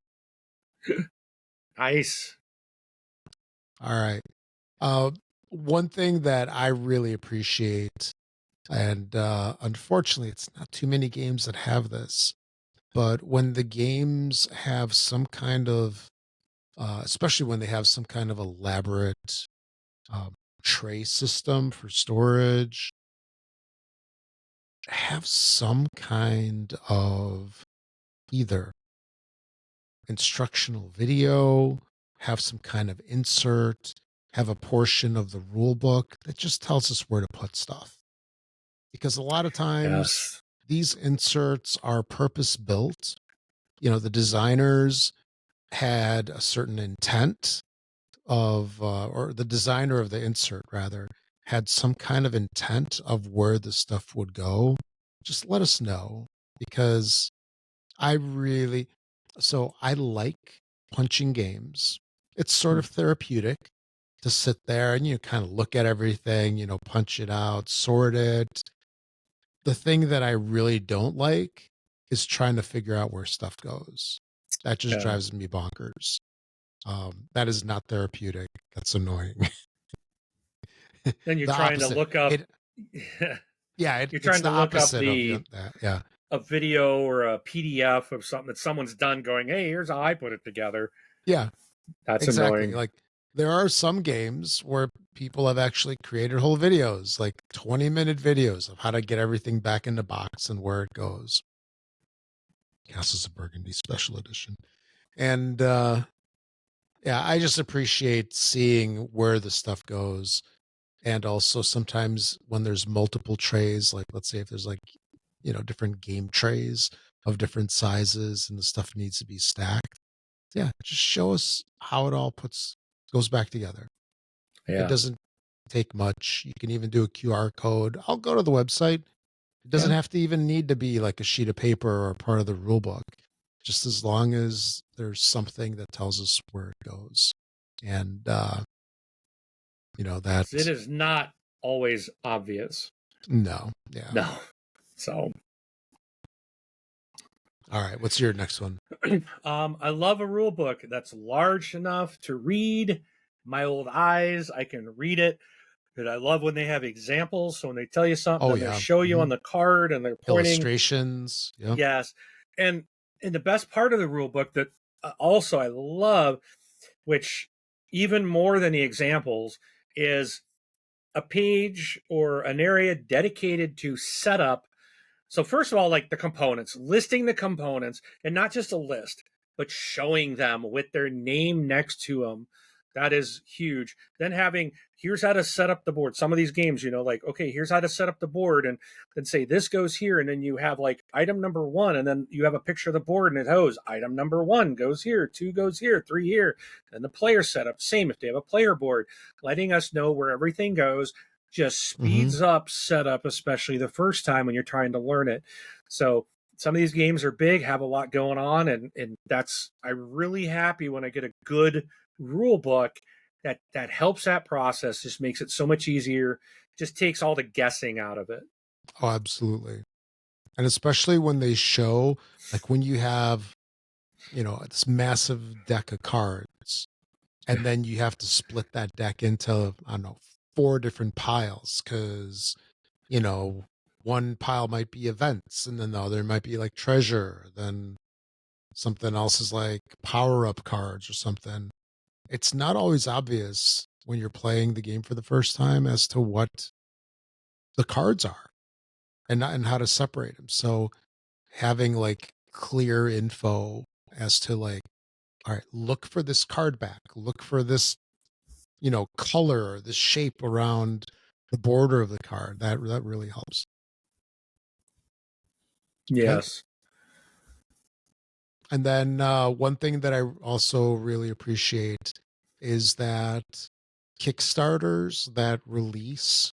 Nice. All right. One thing that I really appreciate, and unfortunately, it's not too many games that have this, but when the games have some kind of, especially when they have some kind of elaborate um, tray system for storage, have some kind of either instructional video, have some kind of insert, have a portion of the rule book that just tells us where to put stuff. Because a lot of times Yes. these inserts are purpose built. The designers had a certain intent of, or the designer of the insert rather, had some kind of intent of where the stuff would go. Just let us know, because I really, so I like punching games. It's sort of therapeutic to sit there and kind of look at everything, punch it out, sort it. The thing that I really don't like is trying to figure out where stuff goes. That just Yeah. drives me bonkers. That is not therapeutic. That's annoying. Then you're The trying to opposite. look up. Yeah, You're it's trying the to look up opposite of that. Yeah, a video or a PDF of something that someone's done, going, "Hey, here's how I put it together." yeah, That's exactly. annoying. Like, there are some games where people have actually created whole videos, like 20-minute videos of how to get everything back in the box and where it goes. Castles of Burgundy Special Edition. And yeah, I just appreciate seeing where the stuff goes. And also sometimes when there's multiple trays, like let's say if there's like, different game trays of different sizes and the stuff needs to be stacked. Yeah, just show us how it all goes back together. It Yeah. doesn't take much. You can even do a QR code. I'll go to the website. It doesn't Yeah. have to even need to be like a sheet of paper or part of the rule book, just as long as there's something that tells us where it goes. And, It that, is not always obvious. no, yeah. No. So, All right. What's your next one? I love a rule book that's large enough to read. My old eyes, I can read it. And I love when they have examples. So when they tell you something, Oh then they yeah. show you on the card and they're pointing. Illustrations. Yep. Yes. And the best part of the rule book that also I love, which even more than the examples, is a page or an area dedicated to setup. So first of all, like the components, listing the components, and not just a list, but showing them with their name next to them. That is huge. Then having, here's how to set up the board. Some of these games, like, okay, here's how to set up the board, and then say this goes here, and then you have like item number 1, and then you have a picture of the board, and it goes item number 1 goes here, 2 goes here, 3 here, and the player setup same if they have a player board, letting us know where everything goes. Just speeds up setup, especially the first time when you're trying to learn it. So some of these games are big, have a lot going on, and I'm really happy when I get a good rule book that helps that process, just makes it so much easier, just takes all the guessing out of it. Oh, absolutely. And especially when they show, like when you have, this massive deck of cards, and then you have to split that deck into, I don't know, 4 different piles because, one pile might be events and then the other might be like treasure. Then something else is like power up cards or something. It's not always obvious when you're playing the game for the first time as to what the cards are and how to separate them. So having like clear info as to like, all right, look for this card back, look for this, color or this shape around the border of the card. That really helps. Okay. Yes. And then one thing that I also really appreciate is that Kickstarters that release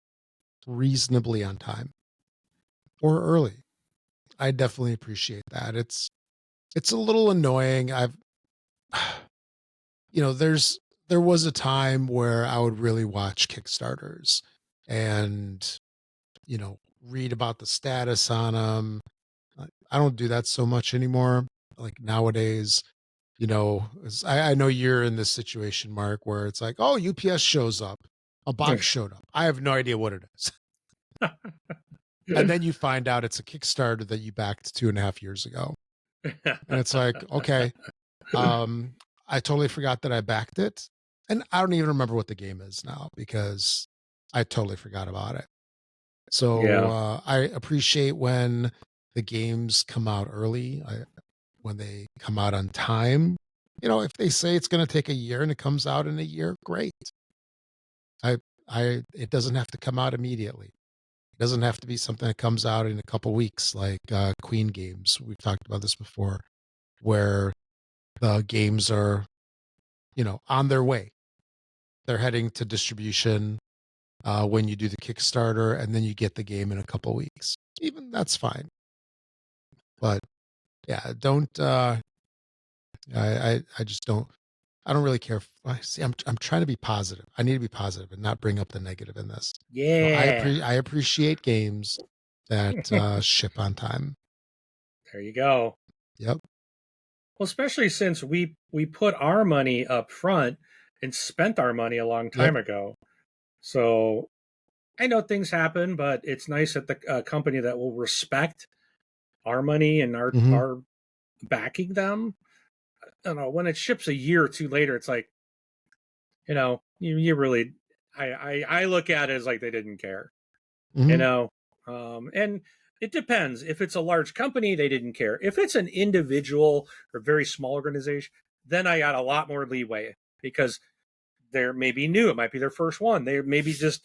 reasonably on time or early. I definitely appreciate that. It's a little annoying. I've there was a time where I would really watch Kickstarters and read about the status on them. I don't do that so much anymore. Like nowadays, I know you're in this situation, Mark, where it's like, oh, UPS shows up, a box showed up. I have no idea what it is. And then you find out it's a Kickstarter that you backed 2.5 years ago. And it's like, okay, I totally forgot that I backed it. And I don't even remember what the game is now because I totally forgot about it. So Yeah. I appreciate when the games come out early, when they come out on time. If they say it's going to take a year and it comes out in a year, great. I, it doesn't have to come out immediately. It doesn't have to be something that comes out in a couple weeks, like Queen games. We've talked about this before, where the games are, on their way. They're heading to distribution when you do the Kickstarter, and then you get the game in a couple weeks. Even that's fine. But yeah, don't. I just don't. I don't really care. I see. I'm trying to be positive. I need to be positive and not bring up the negative in this. So Yeah. I appreciate games that ship on time. There you go. Yep. Well, especially since we put our money up front and spent our money a long Yep. time ago. So I know things happen, but it's nice that the company that will respect our money and our backing them. I don't know, when it ships a year or two later, it's like, you really, I look at it as like they didn't care, you Mm-hmm. know, and it depends. If it's a large company, they didn't care. If it's an individual or very small organization, then I got a lot more leeway because they're maybe new. It might be their first one. They maybe just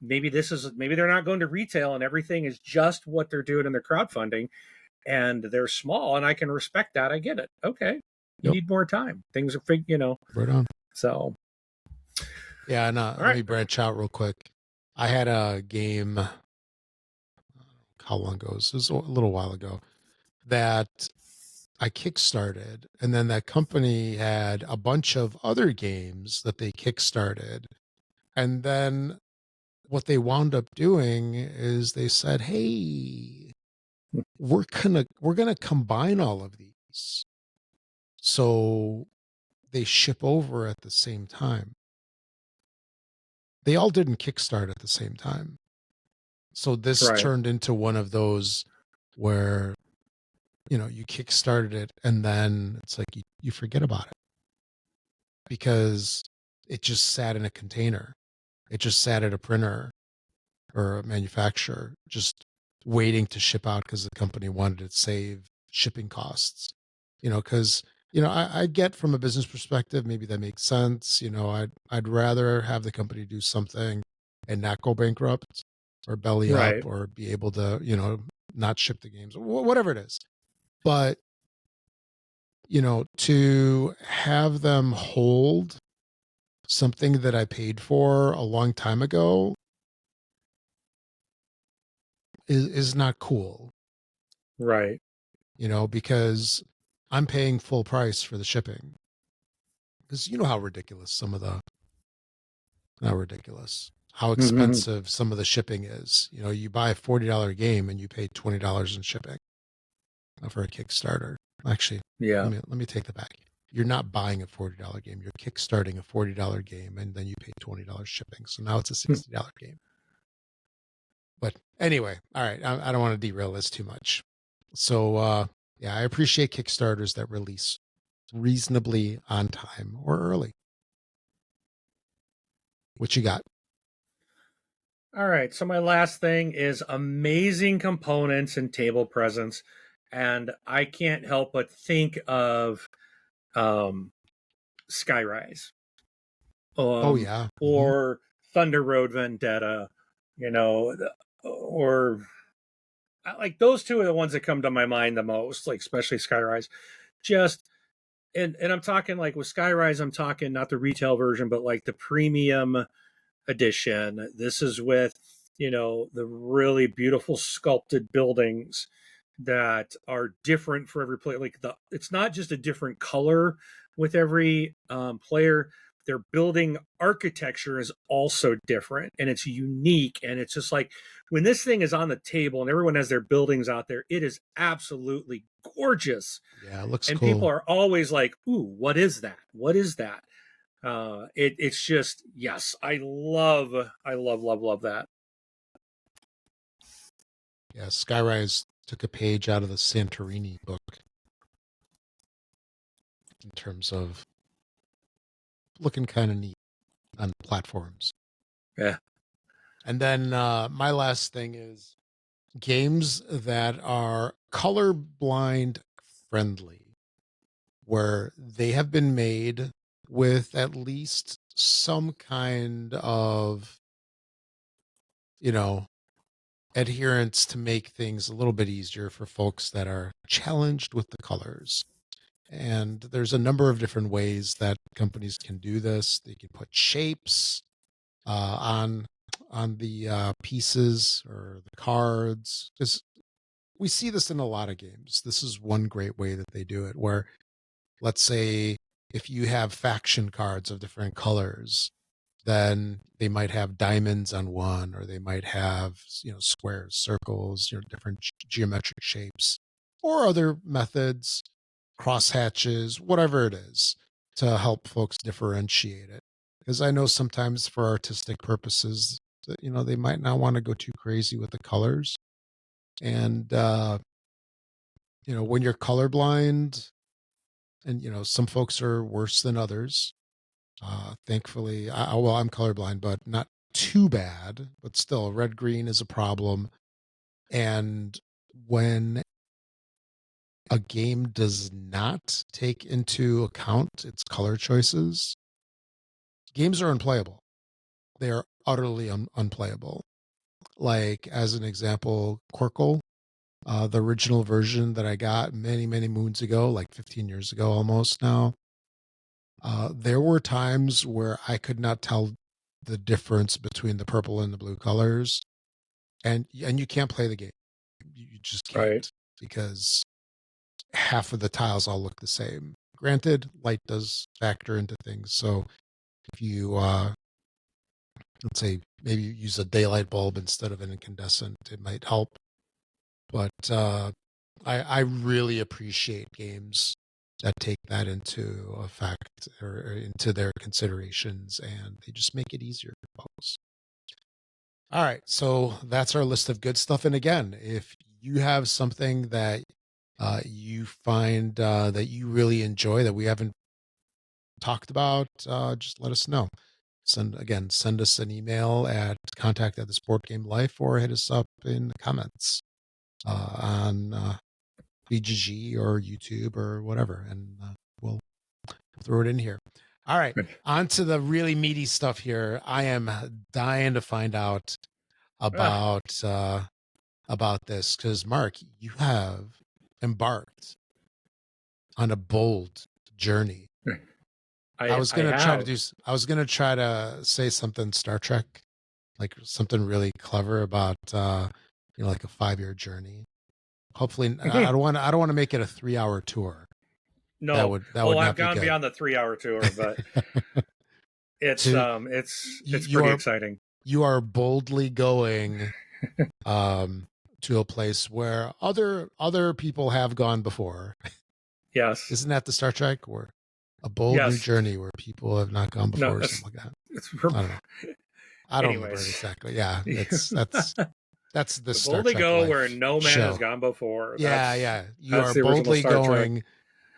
maybe they're not going to retail and everything is just what they're doing in their crowdfunding and they're small and I can respect that. I get it. Okay. You Yep. need more time. Things are Right on. so Yeah, and all let right. me branch out real quick. I had a game. How long ago? This was a little while ago. That I kickstarted, and then that company had a bunch of other games that they kickstarted, and then what they wound up doing is they said, "Hey, we're gonna combine all of these, so they ship over at the same time." they all didn't kickstart at the same time. So this turned into one of those where, you know, you kickstarted it and then it's like you forget about it because it just sat in a container. It just sat at a printer or a manufacturer, just waiting to ship out because the company wanted to save shipping costs. You know, because I get from a business perspective, maybe that makes sense. You know, I'd rather have the company do something and not go bankrupt or belly up or be able to, not ship the games, whatever it is. But, to have them hold something that I paid for a long time ago is not cool. Right. Because I'm paying full price for the shipping. Because you know how ridiculous how expensive some of the shipping is. You buy a $40 game and you pay $20 in shipping for a Kickstarter. Actually, yeah. let me take that back. You're not buying a $40 game. You're kickstarting a $40 game and then you pay $20 shipping. So now it's a $60 game. But anyway, all right. I don't want to derail this too much. So, yeah, I appreciate Kickstarters that release reasonably on time or early. What you got? All right. So my last thing is amazing components and table presence. And I can't help but think of Skyrise. Oh, yeah. Or Thunder Road Vendetta, or like those two are the ones that come to my mind the most, like especially Skyrise. Just and I'm talking like with Skyrise, I'm talking not the retail version, but like the premium edition. This is with, the really beautiful sculpted buildings that are different for every player. Like it's not just a different color with every player. Their building architecture is also different and it's unique. And it's just like when this thing is on the table and everyone has their buildings out there, it is absolutely gorgeous. Yeah, it looks and cool. People are always like, "Ooh, what is that? What is that?" It's just, yes, I love that. Yeah, Skyrise took a page out of the Santorini book in terms of looking kind of neat on platforms. Yeah. And then my last thing is games that are colorblind friendly, where they have been made with at least some kind of, adherence to make things a little bit easier for folks that are challenged with the colors. And there's a number of different ways that companies can do this. They can put shapes on the pieces or the cards. Because we see this in a lot of games. This is one great way that they do it. Where, let's say, if you have faction cards of different colors, then they might have diamonds on one, or they might have squares, circles, different geometric shapes, or other methods, crosshatches, whatever it is, to help folks differentiate it. Because I know sometimes for artistic purposes, that they might not want to go too crazy with the colors, and when you're colorblind, and some folks are worse than others. Thankfully, I'm colorblind, but not too bad. But still, red green is a problem. And when a game does not take into account its color choices, games are unplayable. They are utterly unplayable. Like, as an example, Quirkle, the original version that I got many, many moons ago, like 15 years ago almost now. There were times where I could not tell the difference between the purple and the blue colors, and you can't play the game. You just can't, because half of the tiles all look the same. Granted, light does factor into things, so if you let's say maybe you use a daylight bulb instead of an incandescent, it might help. But I really appreciate games that take that into effect or into their considerations, and they just make it easier for folks. All right, so that's our list of good stuff. And again, if you have something that you find that you really enjoy that we haven't talked about, just let us know. Send us an email at contact@thesport.game.life or hit us up in the comments on BGG or YouTube or whatever, and we'll throw it in here. All right, on to the really meaty stuff here. I am dying to find out about this, because Mark, you have embarked on a bold journey. I was gonna try to say something Star Trek, like something really clever about like a 5-year journey. Hopefully, I don't want to make it a 3-hour tour. No, that would not I've be gone good. beyond the 3-hour tour, but it's pretty exciting. You are boldly going to a place where other people have gone before. Yes. Isn't that the Star Trek, or a bold new journey where people have not gone before, or something like that? I don't know. I don't remember it exactly. Yeah, that's the Star boldly Trek go life where no man has gone before. Yeah. You are boldly going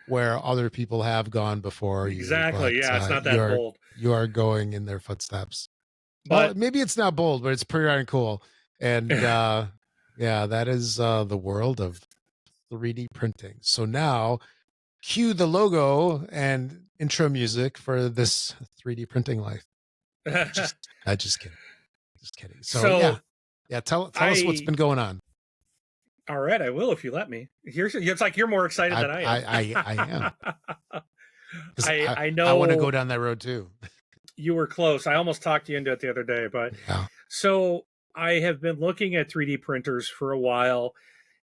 where other people have gone before you. Exactly. Yeah, it's not that bold. You are going in their footsteps. But maybe it's not bold, but it's pretty darn cool. And yeah, that is the world of 3D printing. So now, cue the logo and intro music for this 3D printing life. Just kidding. So yeah. Tell us what's been going on. All right, I will if you let me. It's like you're more excited than I am. I am. I know. I want to go down that road too. You were close. I almost talked you into it the other day, but so I have been looking at 3D printers for a while,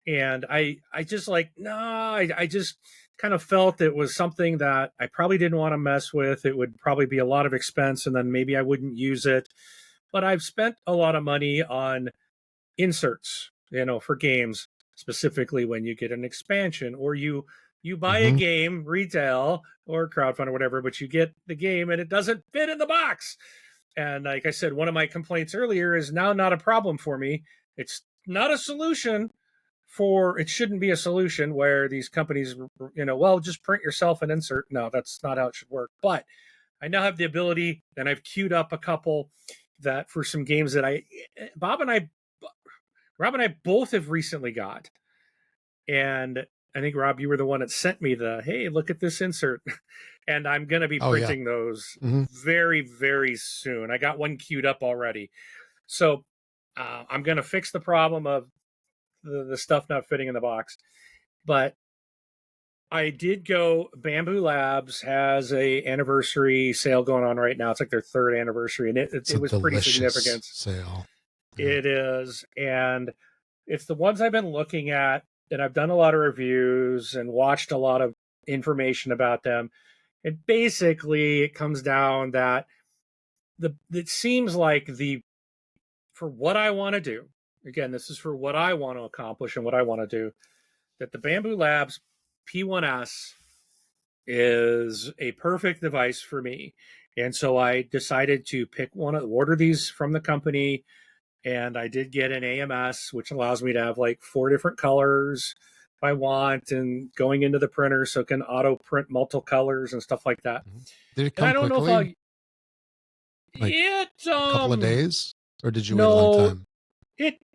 and I just I just kind of felt it was something that I probably didn't want to mess with. It would probably be a lot of expense, and then maybe I wouldn't use it. But I've spent a lot of money on inserts, for games, specifically when you get an expansion or you buy a game retail or crowdfund or whatever, but you get the game and it doesn't fit in the box. And like I said, one of my complaints earlier is now not a problem for me. It's not a solution it shouldn't be a solution where these companies, just print yourself an insert. No, that's not how it should work. But I now have the ability, and I've queued up a couple that for some games that Rob and I both have recently got. And I think, Rob, you were the one that sent me hey, look at this insert. And I'm going to be printing those very, very soon. I got one queued up already. So I'm going to fix the problem of the stuff not fitting in the box. But I did go, Bambu Labs has a anniversary sale going on right now. It's like their 3rd anniversary, and it was pretty significant. Sale. Yeah. It is. And it's the ones I've been looking at, and I've done a lot of reviews and watched a lot of information about them. And basically it comes down that it seems like for what I want to do, again, this is for what I want to accomplish and what I want to do, that the Bambu Labs P1S is a perfect device for me. And so I decided to order these from the company. And I did get an AMS, which allows me to have like 4 different colors if I want, and going into the printer so it can auto print multiple colors and stuff like that. Did it come quickly? Know if a couple of days, or did you wait a long time?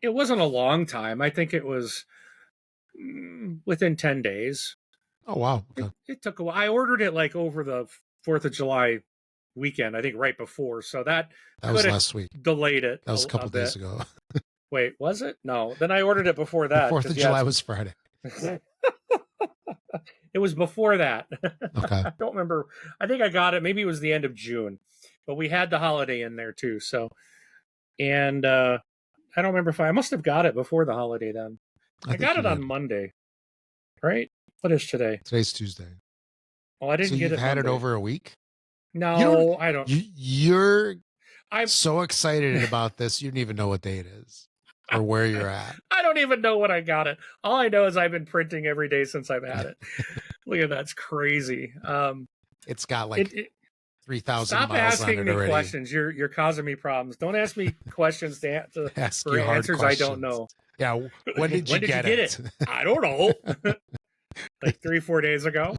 It wasn't a long time. I think it was within 10 days. Oh wow! Okay. It took a while. I ordered it like over the 4th of July weekend, I think right before. So that was last week. Delayed it. That was a couple of days ago. Wait, was it? No. Then I ordered it before that. The 4th of July was Friday. It was before that. Okay. I don't remember. I think I got it. Maybe it was the end of June, but we had the holiday in there too. So, and I don't remember if I must have got it before the holiday then. I got it on Monday, right? What is today? Today's Tuesday. Oh, I didn't get it. You've had it over a week? No, I don't. I'm so excited about this. You don't even know what day it is or where you're at. I don't even know when I got it. All I know is I've been printing every day since I've had it. Look at that's crazy. It's got like 3,000 Stop miles on asking it me already. questions. You're causing me problems. Don't ask me questions Ask for you hard answers I don't questions. know. Yeah. When did When you did you get get it? it? I don't know. Like 3-4 days ago.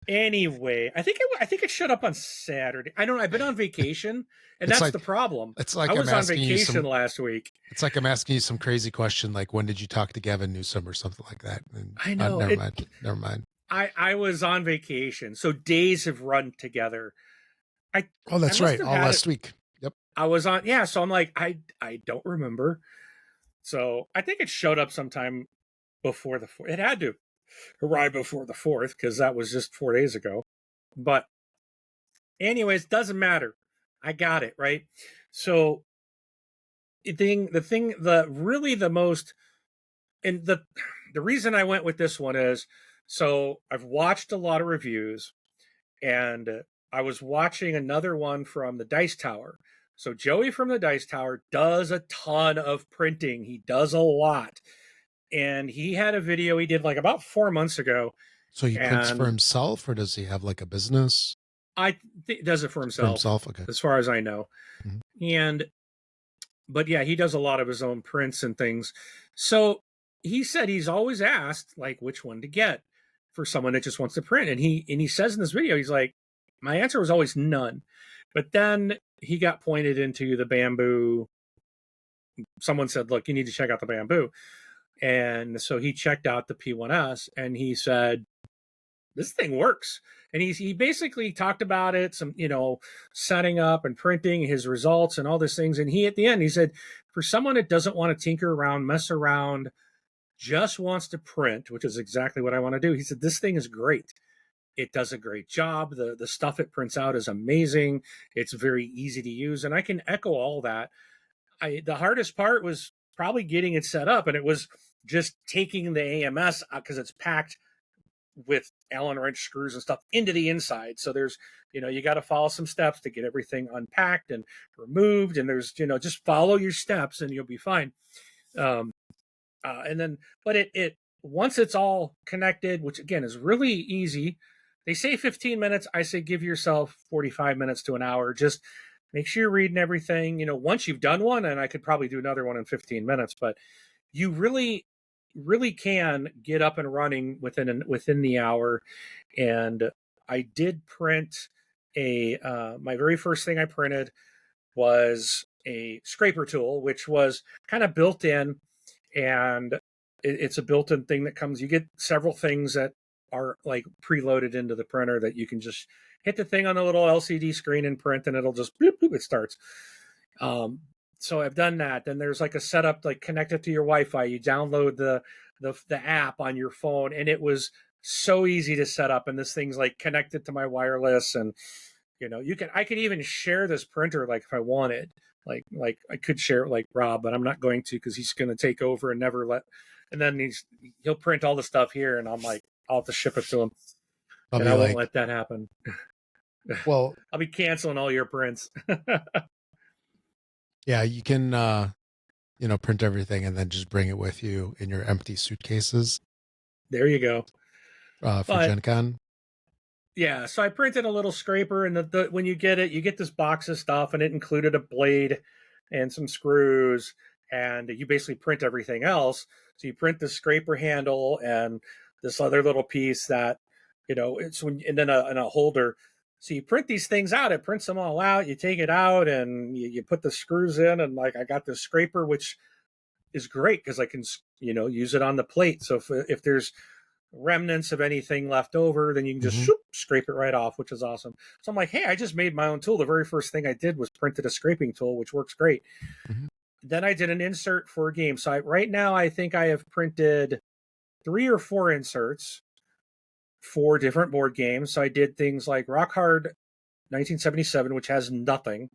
Anyway, I think it showed up on Saturday. I don't know. I've been on vacation, and It's that's like the problem. it's like I I'm was on asking you vacation some. last week. It's like I'm asking you some crazy question, like when did you talk to Gavin Newsom or something like that? And, I know never it. mind. Never mind. I was on vacation, so days have run together. I Oh, I that's must right. have All had it. last week. Yep. I was on. Yeah, so I'm like I don't remember. So I think it showed up sometime before the 4th. It had to arrive before the 4th because that was just 4 days ago. But anyways, doesn't matter. I got it right. So the most, and the reason I went with this one is, so I've watched a lot of reviews, and I was watching another one from the Dice Tower. So Joey from the Dice Tower does a ton of printing. He does a lot. And he had a video he did like about 4 months ago. So he prints for And himself, or does he have like a business I think does it for for himself, himself? Okay. as far as I know. Mhm. And but yeah, he does a lot of his own prints and things. So he said he's always asked like which one to get for someone that just wants to print. And he says in this video, he's like, my answer was always none. But then he got pointed into the Bambu. Someone said, look, you need to check out the Bambu. And so he checked out the P1S, and he said, this thing works. And he basically talked about it, some, setting up and printing his results and all these things. And he, at the end, he said, for someone that doesn't want to tinker around, mess around, just wants to print, which is exactly what I want to do. He said, this thing is great. It does a great job. The stuff it prints out is amazing. It's very easy to use. And I can echo all that. The hardest part was probably getting it set up. And it was just taking the AMS because it's packed with Allen wrench screws and stuff into the inside. So there's, you got to follow some steps to get everything unpacked and removed. And there's, just follow your steps and you'll be fine. And then, but it once it's all connected, which again is really easy. They say 15 minutes. I say give yourself 45 minutes to an hour. Just make sure you're reading everything. Once you've done one, and I could probably do another one in 15 minutes, but you really can get up and running within the hour. And I did print my very first thing I printed was a scraper tool, which was kind of built in, and it's a built-in thing that comes. You get several things that are like preloaded into the printer that you can just hit the thing on the little LCD screen and print, and it'll just bloop, bloop, it starts. So I've done that. Then there's like a setup, like connect it to your Wi-Fi. You download the app on your phone, and it was so easy to set up. And this thing's like connected to my wireless, and I could even share this printer like if I wanted. Like I could share it like Rob, but I'm not going to because he's going to take over and never let. And then he'll print all the stuff here, and I'm like, I'll have to ship it to him, and I won't let that happen. Well, I'll be canceling all your prints. yeah, you can print everything and then just bring it with you in your empty suitcases. There you go. For Gen Con. Yeah, so I printed a little scraper, and when you get it, you get this box of stuff, and it included a blade and some screws, and you basically print everything else. So you print the scraper handle and this other little piece that, and then a holder. So you print these things out. It prints them all out. You take it out, and you put the screws in, and like I got this scraper, which is great because I can, use it on the plate. So if there's remnants of anything left over, then you can just scrape it right off, which is awesome. So I'm like, hey, I just made my own tool. The very first thing I did was printed a scraping tool, which works great. Then I did an insert for a game. So right now I think I have printed 3 or 4 inserts for different board games. So I did things like Rock Hard 1977, which has nothing.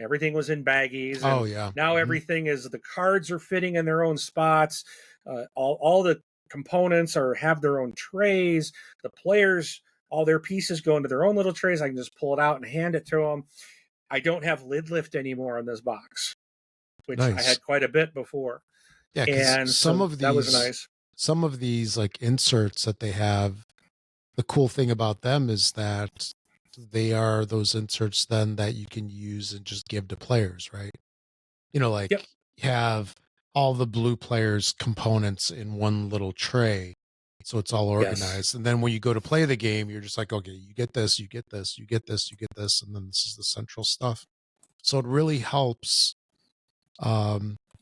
Everything was in baggies. Oh yeah. Now everything is, the cards are fitting in their own spots. All the components have their own trays. The players, all their pieces go into their own little trays. I can just pull it out and hand it to them. I don't have lid lift anymore on this box, which nice. I had quite a bit before. Yeah, and some of these, that was nice. some of these like inserts that they have, the cool thing about them is that they are those inserts then that you can use and just give to players, right? Yep. Like have all the blue players components in one little tray. So it's all Yes. organized. And then when you go to play the game, you're just like, okay, you get this, you get this, you get this, you get this, and then this is the central stuff. So it really helps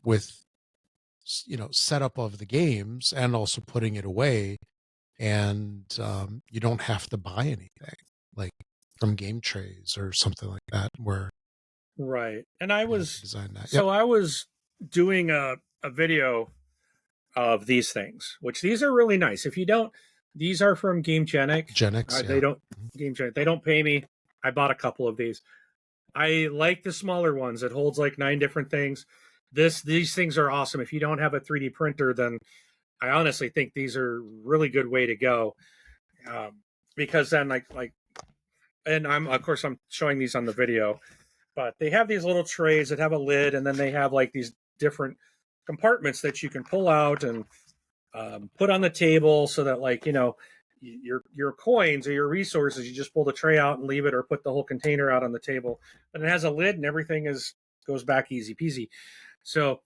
with setup of the games and also putting it away, and you don't have to buy anything like from game trays or something like that where Right. And I you have to was design that. Yep. so I was doing a video of these things, which these are really nice. If you don't, these are from GameGenic. Gen X, They yeah. don't GameGenic. They don't pay me. I bought a couple of these. I like the smaller ones. It holds like 9 different things. These things are awesome. If you don't have a 3D printer, then I honestly think these are really good way to go. Because then and I'm showing these on the video, but they have these little trays that have a lid, and then they have like these different compartments that you can pull out and put on the table, so that your coins or your resources, you just pull the tray out and leave it, or put the whole container out on the table. But it has a lid, and everything goes back easy peasy. So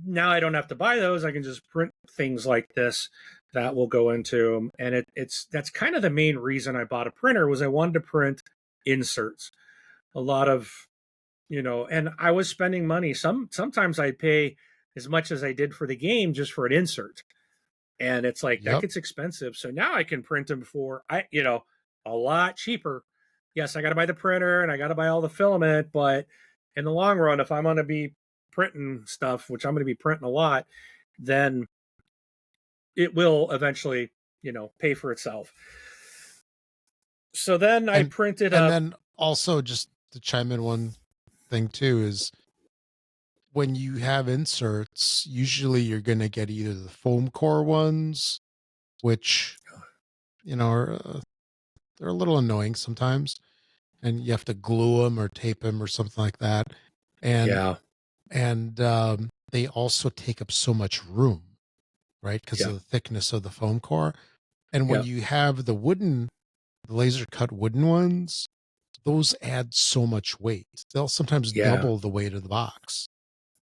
now I don't have to buy those. I can just print things like this that will go into them, and that's kind of the main reason I bought a printer, was I wanted to print inserts. A lot of and I was spending money. Sometimes I'd pay as much as I did for the game just for an insert, and it's like that Yep. gets expensive. So now I can print them for a lot cheaper. Yes, I got to buy the printer and I got to buy all the filament, but in the long run, if I'm going to be printing stuff, which I'm going to be printing a lot, then it will eventually pay for itself. So then I printed and up. then also, just to chime in one thing too, is when you have inserts, usually you're going to get either the foam core ones, which are they're a little annoying sometimes, and you have to glue them or tape them or something like that, and Yeah. they also take up so much room, right, because Yeah. of the thickness of the foam core. And when Yeah. you have the laser cut wooden ones, those add so much weight. They'll sometimes Yeah. double the weight of the box.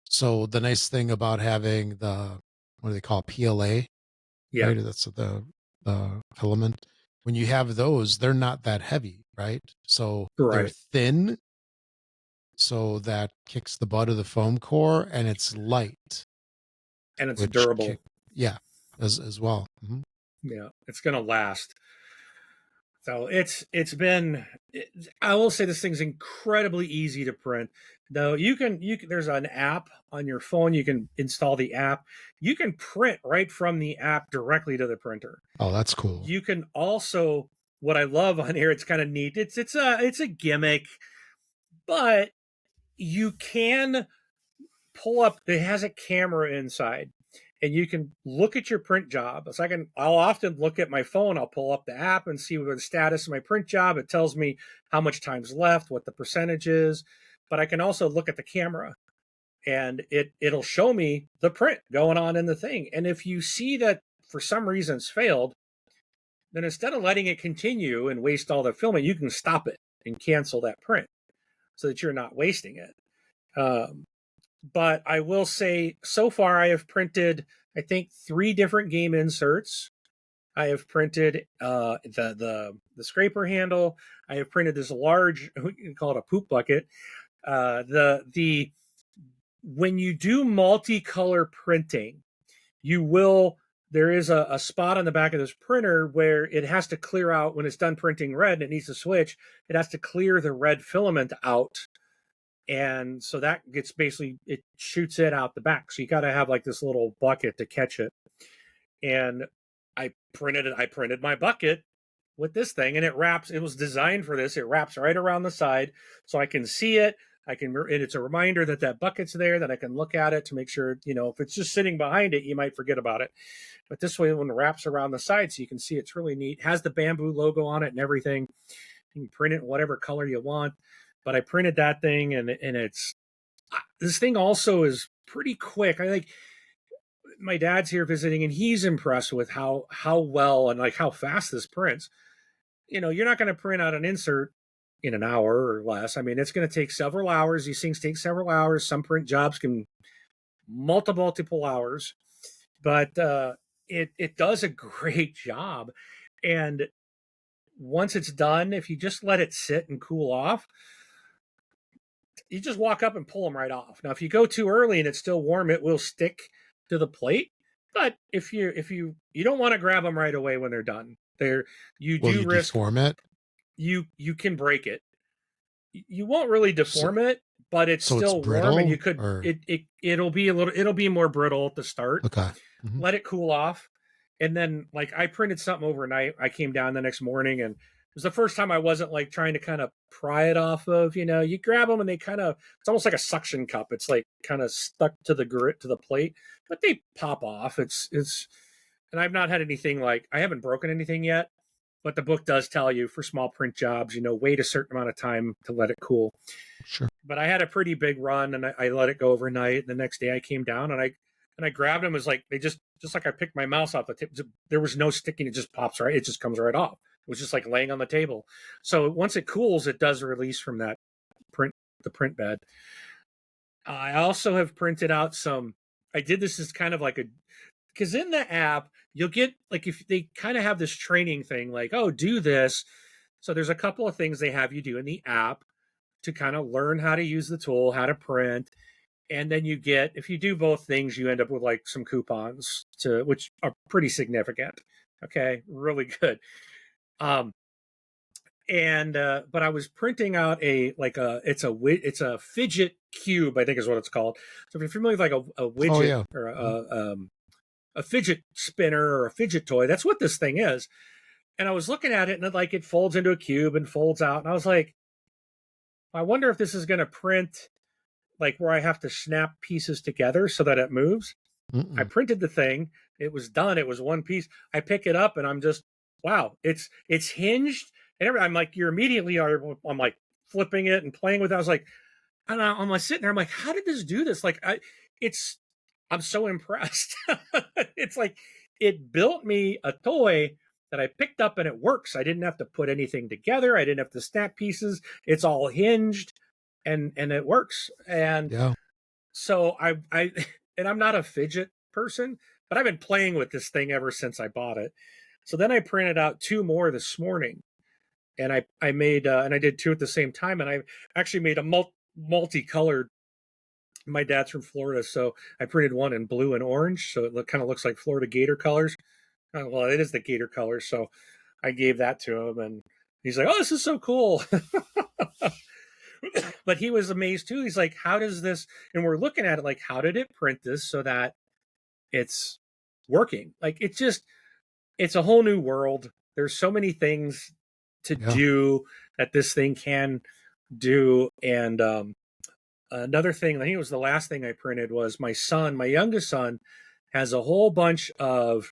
So the nice thing about having what do they call it? PLA, Yeah. right? That's the filament. When you have those, they're not that heavy, right? So they're Right. thin, so that kicks the butt of the foam core, and it's light, And it's which durable. yeah, as well. Mm-hmm. Yeah. It's going to last. So I will say this thing's incredibly easy to print. Though there's an app on your phone, you can install the app. You can print right from the app directly to the printer. Oh, that's cool. You can also, what I love on here, it's kind of neat. It's a gimmick, but you can pull up, it has a camera inside, and you can look at your print job. So I'll often look at my phone, I'll pull up the app and see what the status of my print job. It tells me how much time's left, what the percentage is, but I can also look at the camera, and it'll show me the print going on in the thing. And if you see that for some reason it's failed, then instead of letting it continue and waste all the filament, you can stop it and cancel that print so that you're not wasting it. But I will say, so far I have printed, I think, 3 different game inserts. I have printed the scraper handle. I have printed this large, we can call it a poop bucket. The when you do multicolor printing, there is a spot on the back of this printer where it has to clear out when it's done printing red and it needs to switch. It has to clear the red filament out, and so that gets it shoots it out the back. So you got to have like this little bucket to catch it. And I printed my bucket with this thing, and it was designed for this. It wraps right around the side, so I can see it. And it's a reminder that bucket's there, that I can look at it to make sure, if it's just sitting behind it, you might forget about it. But this way, when it wraps around the side, so you can see, it's really neat. It has the Bambu logo on it and everything. You can print it in whatever color you want. But I printed that thing, and this thing also is pretty quick. my dad's here visiting, and he's impressed with how well and like how fast this prints. You're not going to print out an insert in an hour or less. I mean, it's going to take several hours. These things take several hours. Some print jobs can multiple hours, but it does a great job. And once it's done, if you just let it sit and cool off, you just walk up and pull them right off. Now, if you go too early and it's still warm, it will stick to the plate. But if you don't want to grab them right away when they're done, you Will do you risk deform it? You can break it. You won't really deform it, but it's still warm, and you could it'll be more brittle at the start. Okay. Let it cool off, and then like I printed something overnight. I came down the next morning, and it was the first time I wasn't like trying to kind of pry it off of. You grab them and they kind of, it's almost like a suction cup. It's like kind of stuck to the grit to the plate, but they pop off. And I've not had anything like, I haven't broken anything yet, but the book does tell you for small print jobs, wait a certain amount of time to let it cool. Sure. But I had a pretty big run, and I let it go overnight. The next day I came down and I grabbed them. It was like they just like I picked my mouse off the tip. There was no sticking. It just pops right. It just comes right off. It was just like laying on the table. So once it cools, it does release from the print bed. I also have printed out some. I did this as kind of like because in the app you'll get like, if they kind of have this training thing like, oh, do this. So there's a couple of things they have you do in the app to kind of learn how to use the tool, how to print. And then you get, if you do both things, you end up with like some coupons which are pretty significant. Okay, really good. But I was printing out it's a fidget cube, I think is what it's called. So if you're familiar with like a widget or a fidget spinner or a fidget toy, that's what this thing is. And I was looking at it, and it folds into a cube and folds out. And I was like, I wonder if this is going to print like where I have to snap pieces together so that it moves. I printed the thing. It was done. It was one piece. I pick it up and I'm just, wow, it's hinged. And I'm like, you're immediately, I'm like flipping it and playing with it. I was like, and I'm like sitting there. I'm like, how did this do this? Like, I'm so impressed. It's like, it built me a toy that I picked up and it works. I didn't have to put anything together. I didn't have to snap pieces. It's all hinged and it works. And so I and I'm not a fidget person, but I've been playing with this thing ever since I bought it. So then I printed out 2 more this morning, and I made and I did 2 at the same time, and I actually made a multicolored. My dad's from Florida, so I printed one in blue and orange, so it kind of looks like Florida Gator colors. Well, it is the Gator colors, so I gave that to him, and he's like, "Oh, this is so cool." But he was amazed too. He's like, how does this, and we're looking at it like, how did it print this so that it's working? Like, it's a whole new world. There's so many things to do that this thing can do. And another thing, I think it was the last thing I printed, was my youngest son has a whole bunch of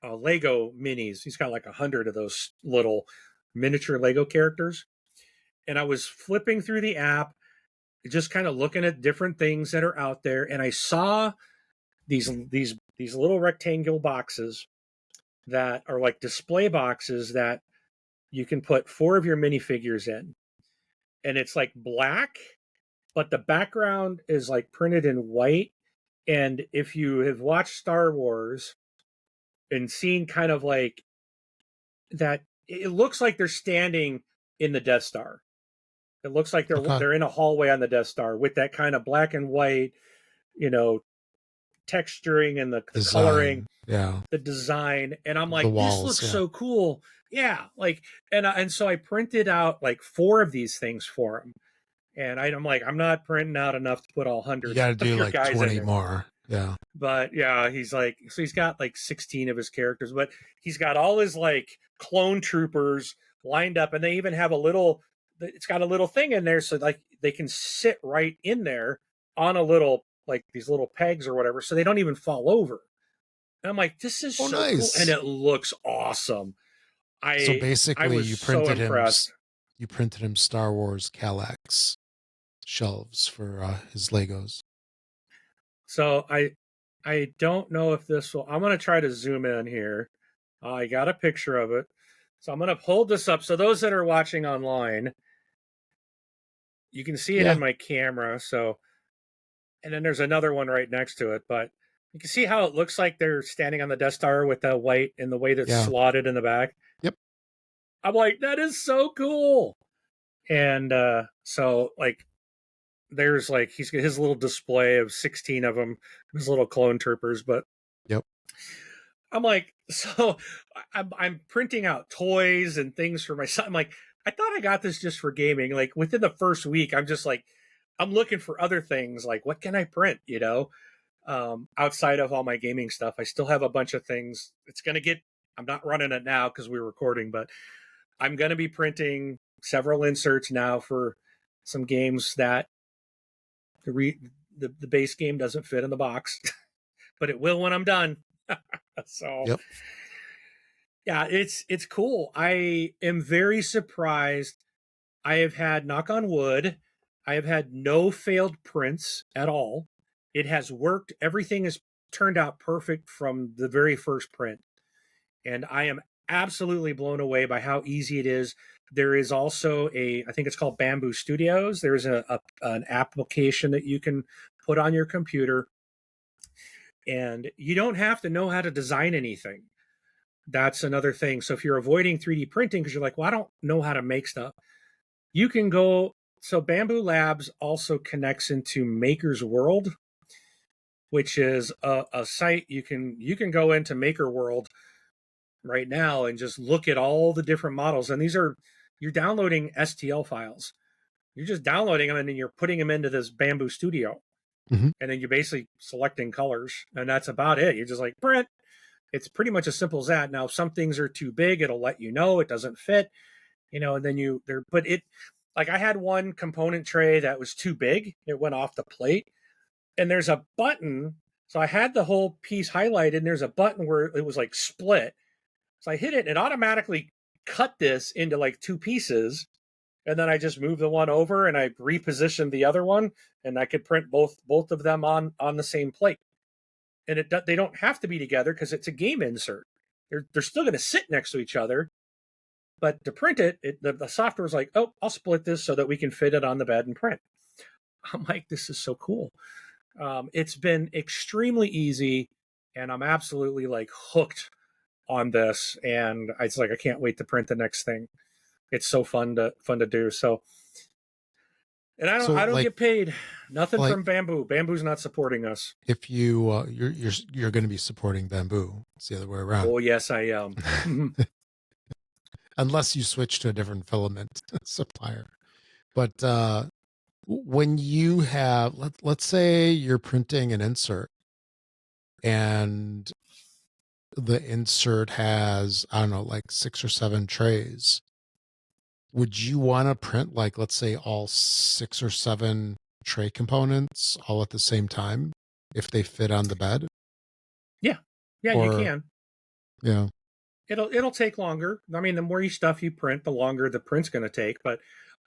Lego minis. He's got like 100 of those little miniature Lego characters. And I was flipping through the app, just kind of looking at different things that are out there, and I saw these little rectangular boxes that are like display boxes that you can put 4 of your minifigures in, and it's like black, but the background is like printed in white. And if you have watched Star Wars and seen kind of like that, it looks like they're standing in the Death Star. It looks like they're in a hallway on the Death Star with that kind of black and white, texturing and the coloring, the design. And I'm like, this looks so cool. Yeah. Like, and so I printed out like 4 of these things for him. And I'm like, I'm not printing out enough to put all 100. You got to do like 20 more. Yeah. But yeah, he's like, so he's got like 16 of his characters, but he's got all his like clone troopers lined up, and they even have it's got a little thing in there so like they can sit right in there on a little, like these little pegs or whatever, so they don't even fall over. And I'm like, this is so nice. Cool. And it looks awesome. So basically you printed him Star Wars Kallax shelves for his Legos. So I don't know if this will. I'm going to try to zoom in here. I got a picture of it. So I'm going to hold this up. So those that are watching online, you can see it Yeah. in my camera. So, and then there's another one right next to it. But you can see how it looks like they're standing on the Death Star with the white and the way that's Yeah. slotted in the back. Yep. I'm like, that is so cool. And so, like, there's like, he's got his little display of 16 of them, his little clone troopers. But Yep. I'm like, so I'm printing out toys and things for my son. I'm like, I thought I got this just for gaming. Like within the first week, I'm just like, I'm looking for other things. Like, what can I print? Outside of all my gaming stuff, I still have a bunch of things. It's gonna get. I'm not running it now because we're recording, but I'm gonna be printing several inserts now for some games that the base game doesn't fit in the box, but it will when I'm done. So Yep. yeah, it's cool. I am very surprised. I have had, knock on wood, I have had no failed prints at all. It has worked. Everything has turned out perfect from the very first print. And I am absolutely blown away by how easy it is. There is also I think it's called Bambu Studios. There's an application that you can put on your computer, and you don't have to know how to design anything. That's another thing. So if you're avoiding 3D printing because you're like, well, I don't know how to make stuff, you can go. So Bambu Labs also connects into Maker's World, which is a site you can go into Maker World right now and just look at all the different models. And you're downloading STL files. You're just downloading them and then you're putting them into this Bambu Studio. Mm-hmm. And then you're basically selecting colors, and that's about it. You're just like print. It's pretty much as simple as that. Now, if some things are too big, it'll let you know it doesn't fit, and then but it, like I had one component tray that was too big. It went off the plate, and there's a button. So I had the whole piece highlighted, and there's a button where it was like split. So I hit it, and it automatically cut this into like two pieces. And then I just moved the one over and I repositioned the other one, and I could print both of them on the same plate. And they don't have to be together because it's a game insert. They're still going to sit next to each other, but to print the software is like, oh, I'll split this so that we can fit it on the bed and print. I'm like, this is so cool. It's been extremely easy, and I'm absolutely like hooked on this. And it's like I can't wait to print the next thing. It's so fun to do. So, and So I don't like get paid. Nothing like from Bambu. Bambu's not supporting us. if you you're going to be supporting Bamboo. It's the other way around. Oh yes, I am. Unless you switch to a different filament supplier. But when you have let's say you're printing an insert and the insert has, I don't know, like 6 or 7 trays, would you want to print like, let's say, all 6 or 7 tray components all at the same time if they fit on the bed? Yeah, yeah, you Or can. yeah. It'll take longer. I mean, the more stuff you print, the longer the print's going to take. But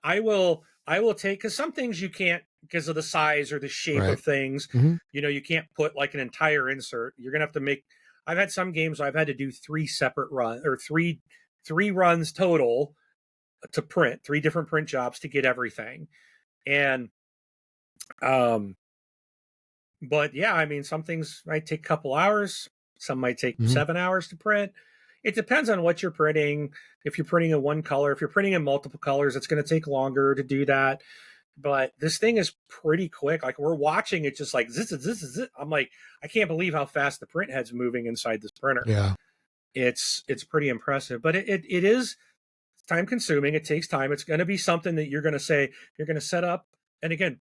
I will take, because some things you can't, because of the size or the shape Right. of things. Mm-hmm. You can't put like an entire insert. You're gonna have to make. I've had some games where I've had to do 3 separate runs, or three runs total to print, 3 different print jobs to get everything. And um, but yeah, I mean, some things might take a couple hours. Some might take Mm-hmm. 7 hours to print. It depends on what you're printing. If you're printing in one color, if you're printing in multiple colors, it's going to take longer to do that. But this thing is pretty quick. Like we're watching it, just like this is it. I'm like, I can't believe how fast the print head's moving inside this printer. Yeah. It's pretty impressive, but it is time consuming. It takes time. It's going to be something that you're going to set up. And again,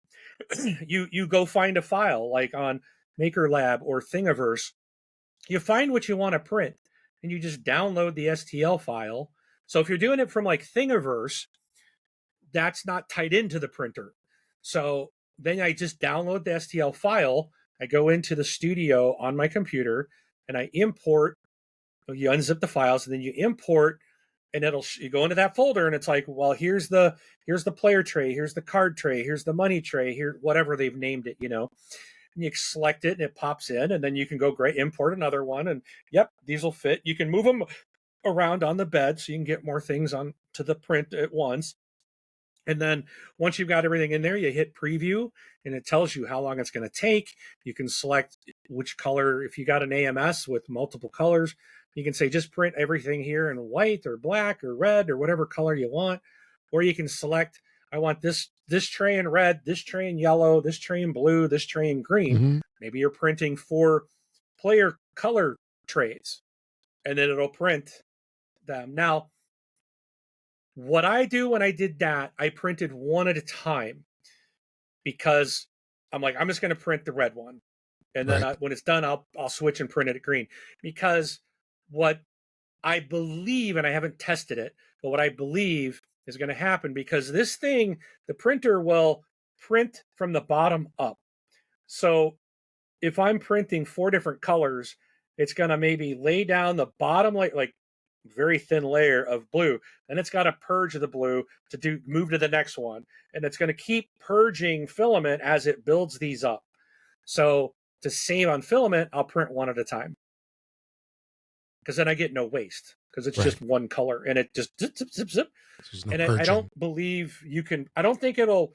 you go find a file like on Maker Lab or Thingiverse. You find what you want to print, and you just download the STL file. So if you're doing it from like Thingiverse, that's not tied into the printer. So then I just download the STL file. I go into the studio on my computer and I import. You unzip the files and then you import, and you go into that folder and it's like, well, here's the player tray, here's the card tray, here's the money tray, here whatever they've named it, and you select it and it pops in, and then you can go great import another one, and yep, these will fit. You can move them around on the bed so you can get more things on to the print at once. And then once you've got everything in there, you hit preview and it tells you how long it's going to take. You can select which color. If you got an AMS with multiple colors, you can say just print everything here in white or black or red or whatever color you want. Or you can select, I want this tray in red, this tray in yellow, this tray in blue, this tray in green. Mm-hmm. Maybe you're printing 4 player color trays, and then it'll print them. Now, what I do when I did that, I printed one at a time, because I'm like, I'm just going to print the red one, and then Right. when it's done, I'll switch and print it at green. Because what I believe, and I haven't tested it, but what I believe is going to happen, because this thing, the printer will print from the bottom up. So if I'm printing 4 different colors, it's going to maybe lay down the bottom like very thin layer of blue, and it's got to purge the blue to move to the next one, and it's going to keep purging filament as it builds these up. So to save on filament, I'll print one at a time, because then I get no waste, because it's just one color and it just zip zip zip zip. There's no And I purging. don't believe you can. I don't think it'll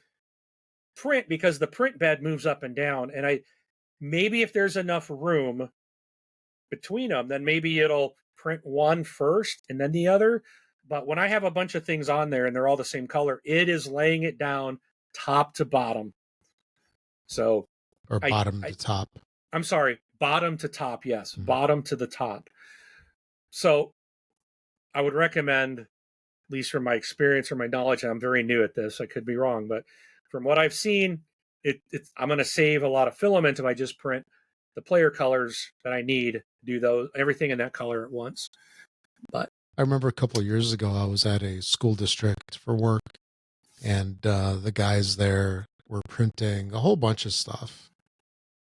print, because the print bed moves up and down, and maybe if there's enough room between them, then maybe it'll print one first and then the other. But when I have a bunch of things on there and they're all the same color, it is laying it down top to bottom. So, or bottom to top. I'm sorry, bottom to top. Yes, bottom to the top. So I would recommend, at least from my experience or my knowledge, and I'm very new at this, I could be wrong, but from what I've seen, I'm going to save a lot of filament if I just print the player colors that I need, do everything in that color at once. But I remember a couple of years ago, I was at a school district for work, and the guys there were printing a whole bunch of stuff,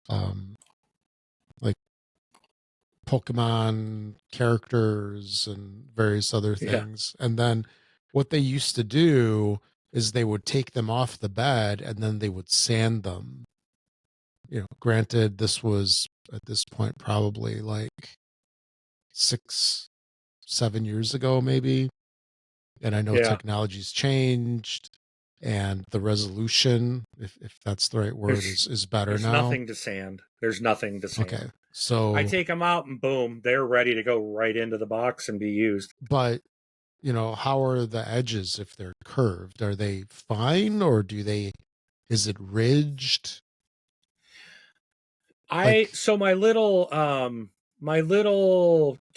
like Pokemon characters and various other things. Yeah. And then what they used to do is they would take them off the bed and then they would sand them. Granted, this was at this point probably like 6-7 years ago, maybe. And I know technology's changed and the resolution, if that's the right word, is better now. There's nothing to sand. There's nothing to sand. Okay. So I take them out and boom, they're ready to go right into the box and be used. But, how are the edges if they're curved? Are they fine, or is it ridged? So my little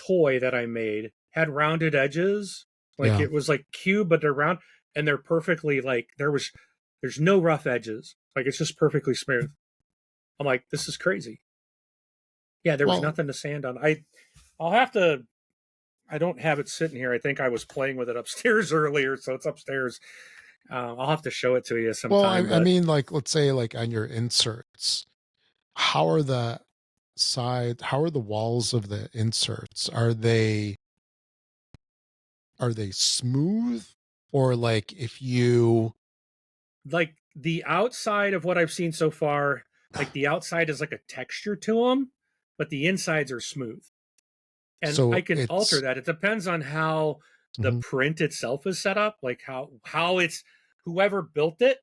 toy that I made had rounded edges. Like it was like cube, but they're round, and they're perfectly there's no rough edges. Like it's just perfectly smooth. I'm like, this is crazy. Yeah, there was nothing to sand on. I'll have to. I don't have it sitting here. I think I was playing with it upstairs earlier, so it's upstairs. I'll have to show it to you sometime. Well, I mean, like, let's say, like on your inserts, how are the walls of the inserts? Are they smooth, or like if you like the outside of what I've seen so far, like the outside is like a texture to them, but the insides are smooth. And so I can alter that. It depends on how the print itself is set up, like how it's whoever built it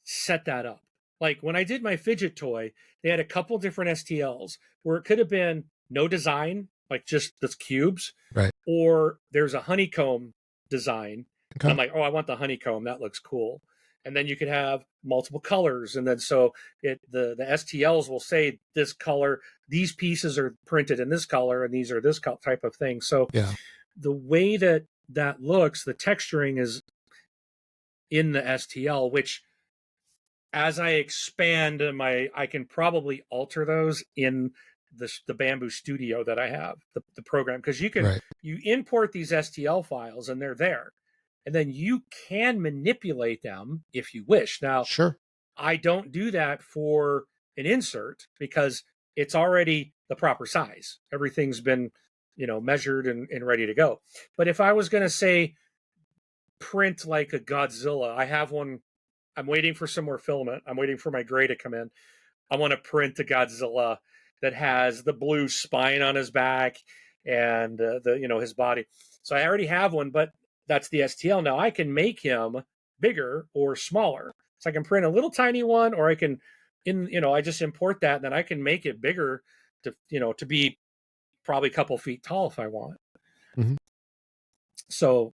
set that up. Like when I did my fidget toy, they had a couple different STLs where it could have been no design, like just the cubes, right? Or there's a honeycomb design. Okay. I'm like, oh, I want the honeycomb. That looks cool. And then you could have multiple colors, and then so the STLs will say this color, these pieces are printed in this color, and these are this type of thing. So the way that looks, the texturing is in the STL, which as I expand I can probably alter those in the Bambu Studio that I have, the program, because you can you import these STL files and they're there. And then you can manipulate them if you wish. Now, sure, I don't do that for an insert because it's already the proper size. Everything's been, measured and ready to go. But if I was going to say print like a Godzilla, I have one. I'm waiting for some more filament. I'm waiting for my gray to come in. I want to print the Godzilla that has the blue spine on his back and his body. So I already have one, but that's the STL. Now I can make him bigger or smaller. So I can print a little tiny one, or I can I just import that and then I can make it bigger to be probably a couple feet tall if I want. Mm-hmm. So,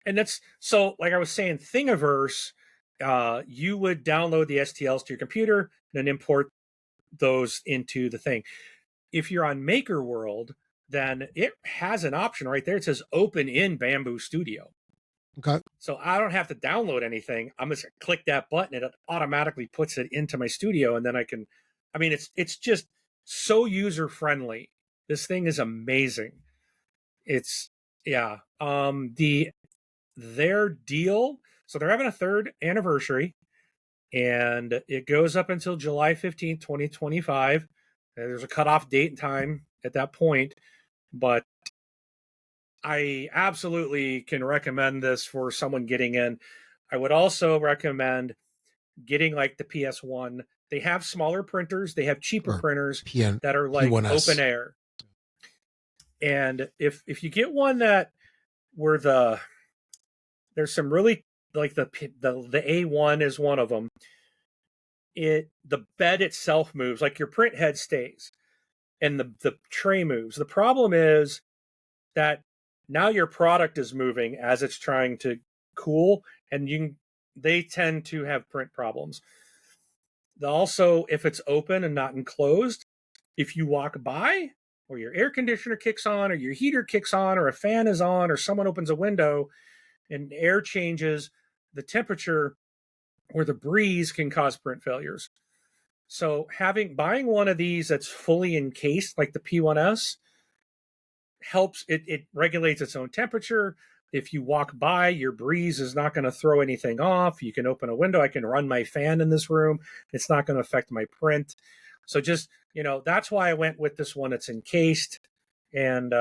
and that's so like I was saying, Thingiverse, you would download the STLs to your computer and then import those into the thing. If you're on Maker World, then it has an option right there. It says open in Bambu Studio. Okay. So I don't have to download anything. I'm just gonna click that button and it automatically puts it into my studio, and then it's just so user friendly. This thing is amazing. It's yeah. Their deal. So they're having a third anniversary, and it goes up until July 15th, 2025. There's a cutoff date and time at that point, but I absolutely can recommend this for someone getting in. I would also recommend getting like the PS1. They have smaller printers, they have cheaper or printers PN, that are like P1S. open air. And if you get one that where there's some really like the A1 is one of them. The bed itself moves, like your print head stays and the tray moves. The problem is that now your product is moving as it's trying to cool, and they tend to have print problems. Also, if it's open and not enclosed, if you walk by or your air conditioner kicks on or your heater kicks on or a fan is on or someone opens a window and air changes, the temperature or the breeze can cause print failures. So buying one of these that's fully encased, like the P1S, helps. It regulates its own temperature. If you walk by, your breeze is not going to throw anything off. You can open a window. I can run my fan in this room. It's not going to affect my print. So just, that's why I went with this one. It's encased. And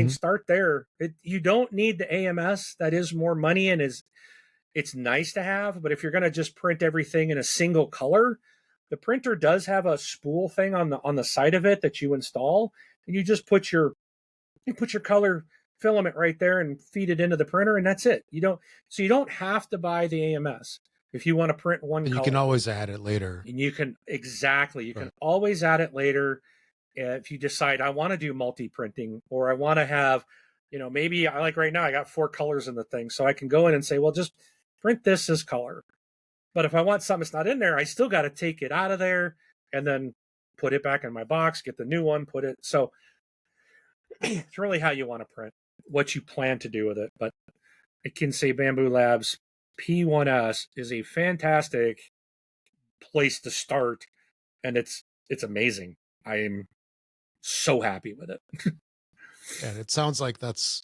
start there. You don't need the AMS. That is more money and it's nice to have. But if you're going to just print everything in a single color, the printer does have a spool thing on the side of it that you install, and you just put your color filament right there and feed it into the printer, and that's it. You don't have to buy the AMS if you want to print one color. You can always add it later. And you can always add it later if you decide I want to do multi-printing, or I want to have, maybe I like right now I got 4 colors in the thing, so I can go in and say, well, just print this color. But if I want something that's not in there, I still got to take it out of there and then put it back in my box, get the new one, put it. So it's really how you want to print, what you plan to do with it. But I can say Bambu Labs P1S is a fantastic place to start, and it's amazing. I am so happy with it. And it sounds like that's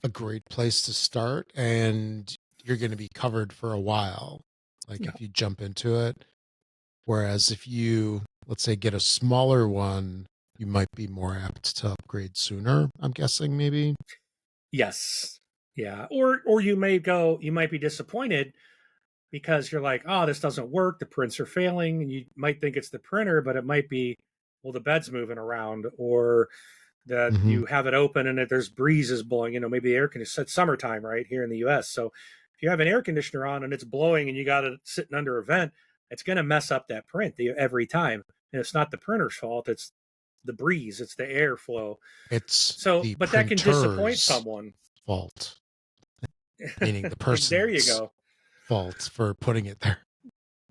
a great place to start, and you're going to be covered for a while. Like if you jump into it. Whereas if you, let's say, get a smaller one, you might be more apt to upgrade sooner, I'm guessing, maybe. Yes. Yeah. Or you might be disappointed because you're like, oh, this doesn't work. The prints are failing. And you might think it's the printer, but it might be, well, the bed's moving around, or that you have it open and there's breezes blowing, maybe the air conditioner, it's summertime right here in the US. So if you have an air conditioner on and it's blowing and you got it sitting under a vent, it's going to mess up that print every time. And it's not the printer's fault. It's the breeze. It's the airflow. But that can disappoint someone. Fault. Meaning the person's there you go. fault for putting it there.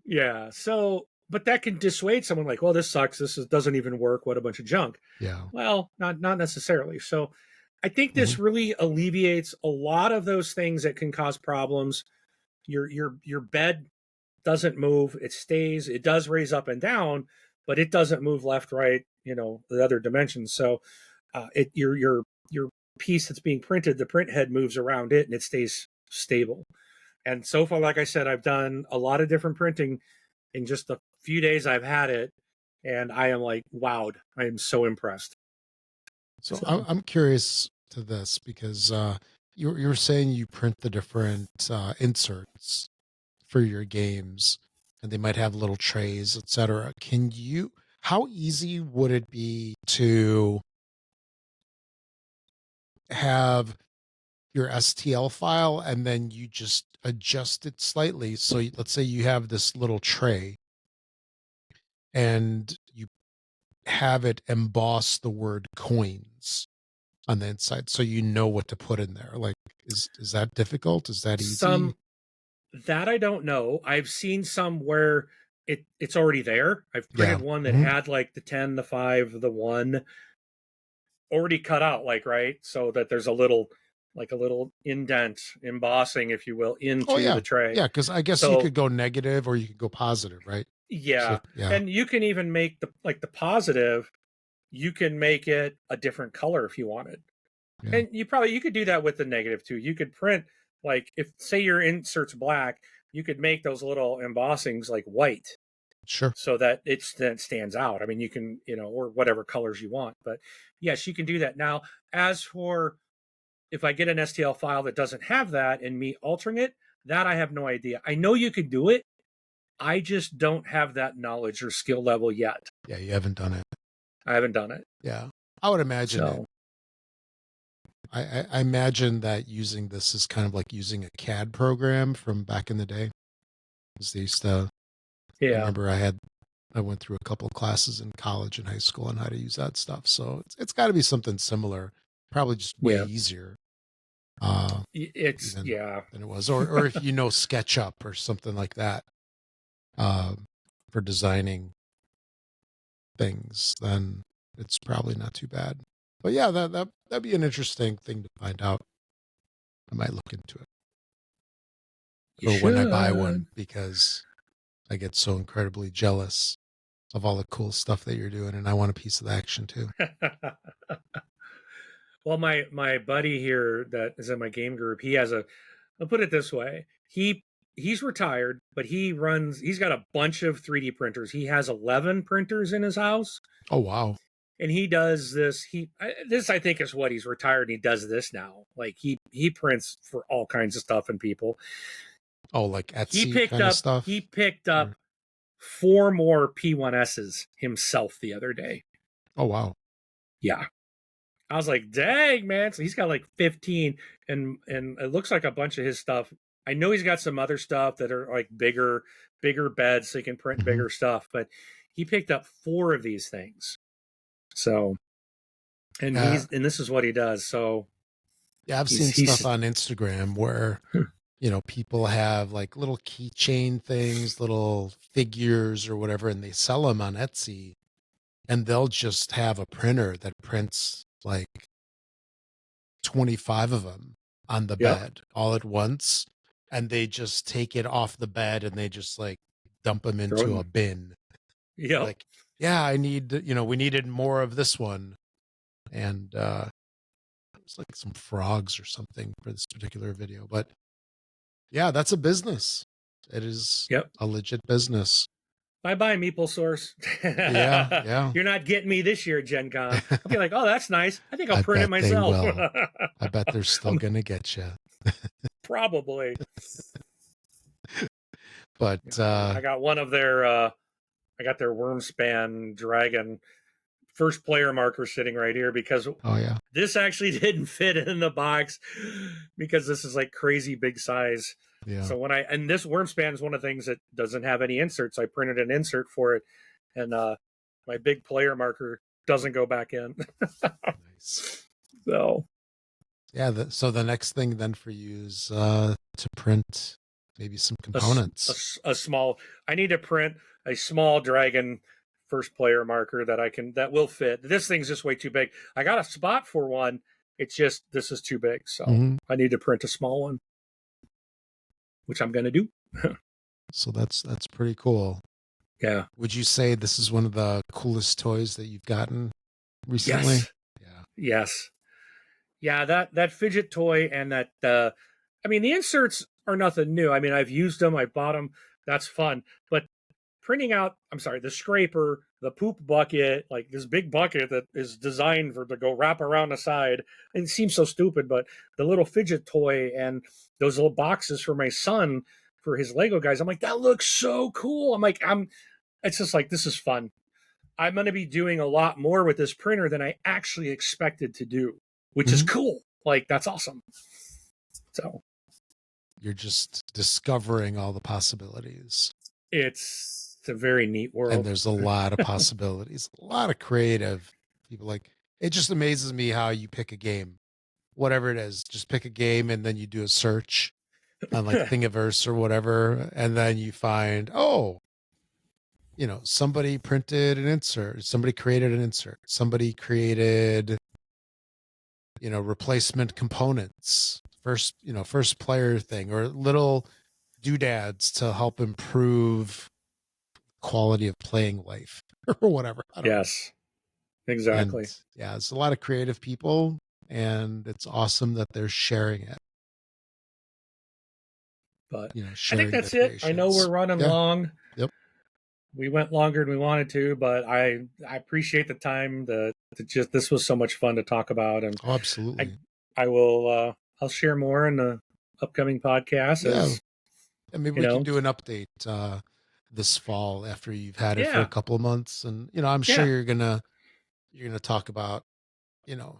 Yeah. So, but that can dissuade someone like, well, this sucks. Doesn't even work. What a bunch of junk. Yeah. Well, not necessarily. So I think this really alleviates a lot of those things that can cause problems. Your bed doesn't move. It stays. It does raise up and down, but it doesn't move left, right, the other dimensions. So your piece that's being printed, the print head moves around it and it stays stable. And so far, like I said, I've done a lot of different printing in just a few days I've had it, and I am like wowed. I am so impressed. So I'm curious to this because you're saying you print the different inserts for your games. and they might have little trays, etc. How easy would it be to have your STL file and then you just adjust it slightly? So let's say you have this little tray and you have it emboss the word coins on the inside so you know what to put in there. Like, is that difficult? Is that easy? That I don't know. I've seen some where it's already there. I've Yeah. printed one that had like the 10, the 5, the 1 already cut out, like, right? So that there's a little indent embossing, if you will, Oh into yeah. the tray. Yeah, because I guess you So could go negative or you could go positive, right? So yeah. yeah. And you can even make the positive, you can make it a different color if you wanted. Yeah. And you could do that with the negative too. You could print, like, if say your insert's black, you could make those little embossings like white Sure. so that then stands out. I mean, you can, or whatever colors you want. But yes, you can do that. Now, as for if I get an STL file that doesn't have that and me altering it, that I have no idea. I know you could do it. I just don't have that knowledge or skill level yet. Yeah, you haven't done it. I haven't done it. Yeah. I would imagine it. So I imagine that using this is kind of like using a CAD program from back in the day. Because they used to, I yeah, remember I went through a couple of classes in college and high school on how to use that stuff. So it's got to be something similar, probably just way yeah, easier. Uh, it's even yeah, than it was, or if you know SketchUp or something like that, for designing things, then it's probably not too bad. But yeah, that'd be an interesting thing to find out. I might look into it you for when I buy should. one because I get so incredibly jealous of all the cool stuff that you're doing, and I want a piece of the action too. Well, my buddy here that is in my game group, he has a. I'll put it this way: he's retired, but He's got a bunch of 3D printers. He has 11 printers in his house, Oh wow! and he does this. This I think is what he's retired. And he does this now. Like he prints for all kinds of stuff and people. Oh, like He Etsy picked kind of up stuff. he picked up Or, 4 more P1Ss himself the other day. oh wow! Yeah. I was like, dang, man. So he's got like 15, and it looks like a bunch of his stuff. I know he's got some other stuff that are like bigger beds so he can print Hmm. bigger stuff, but he picked up 4 of these things. So Yeah, and this is what he does. So yeah. I've seen stuff he's on Instagram where people have like little keychain things, little figures or whatever, and they sell them on Etsy, and they'll just have a printer that prints like 25 of them on the yep. bed all at once, and they just take it off the bed and they just like dump them Throw it into a in. bin. Yep. Like, yeah, we needed more of this one. And it's like some frogs or something for this particular video. But yeah, that's a business. It is Yep. a legit business. Bye bye, Meeple Source. Yeah, yeah. You're not getting me this year at Gen Con. I'll be like, oh, that's nice. I think I'll I print it bet they myself. will. I bet they're still gonna get you. Probably. But I got one of their I got their Wormspan Dragon first player marker sitting right here because oh yeah, this actually didn't fit in the box because this is like crazy big size. yeah. So and this Wormspan is one of the things that doesn't have any inserts. I printed an insert for it, and my big player marker doesn't go back in. Nice. So Yeah, so the next thing then for you is to print maybe some a, components. a small. I need to print a small dragon first player marker that will fit. This thing's just way too big. I got a spot for one. It's just this is too big, so Hmm. I need to print a small one, which I'm going to do. So that's pretty cool. Yeah. Would you say this is one of the coolest toys that you've gotten recently? Yes. Yeah. Yes. Yeah. That fidget toy and that. I mean, the inserts are nothing new. I mean, I've used them. I bought them. That's fun. But printing out, I'm sorry, the scraper, the poop bucket, like this big bucket that is designed to go wrap around the side. It seems so stupid, but the little fidget toy and those little boxes for my son for his Lego guys. I'm like, that looks so cool. It's just like, this is fun. I'm going to be doing a lot more with this printer than I actually expected to do, which is cool. Like, that's awesome. So you're just discovering all the possibilities. It's a very neat world. And there's a lot of possibilities, a lot of creative people. Like, it just amazes me how you pick a game, whatever it is, just pick a game and then you do a search on like Thingiverse or whatever. And then you find, oh, somebody printed an insert, somebody created an insert, somebody created, replacement components, first player thing, or little doodads to help improve quality of playing life or whatever. Yes, exactly. And yeah, it's a lot of creative people, and it's awesome that they're sharing it. But I think that's it. I know we're running long. Yep. We went longer than we wanted to, but I appreciate the time. This was so much fun to talk about, and absolutely. I will. I'll share more in the upcoming podcast. Yeah, and maybe we can do an update this fall after you've had it for a couple of months, and I'm sure you're gonna talk about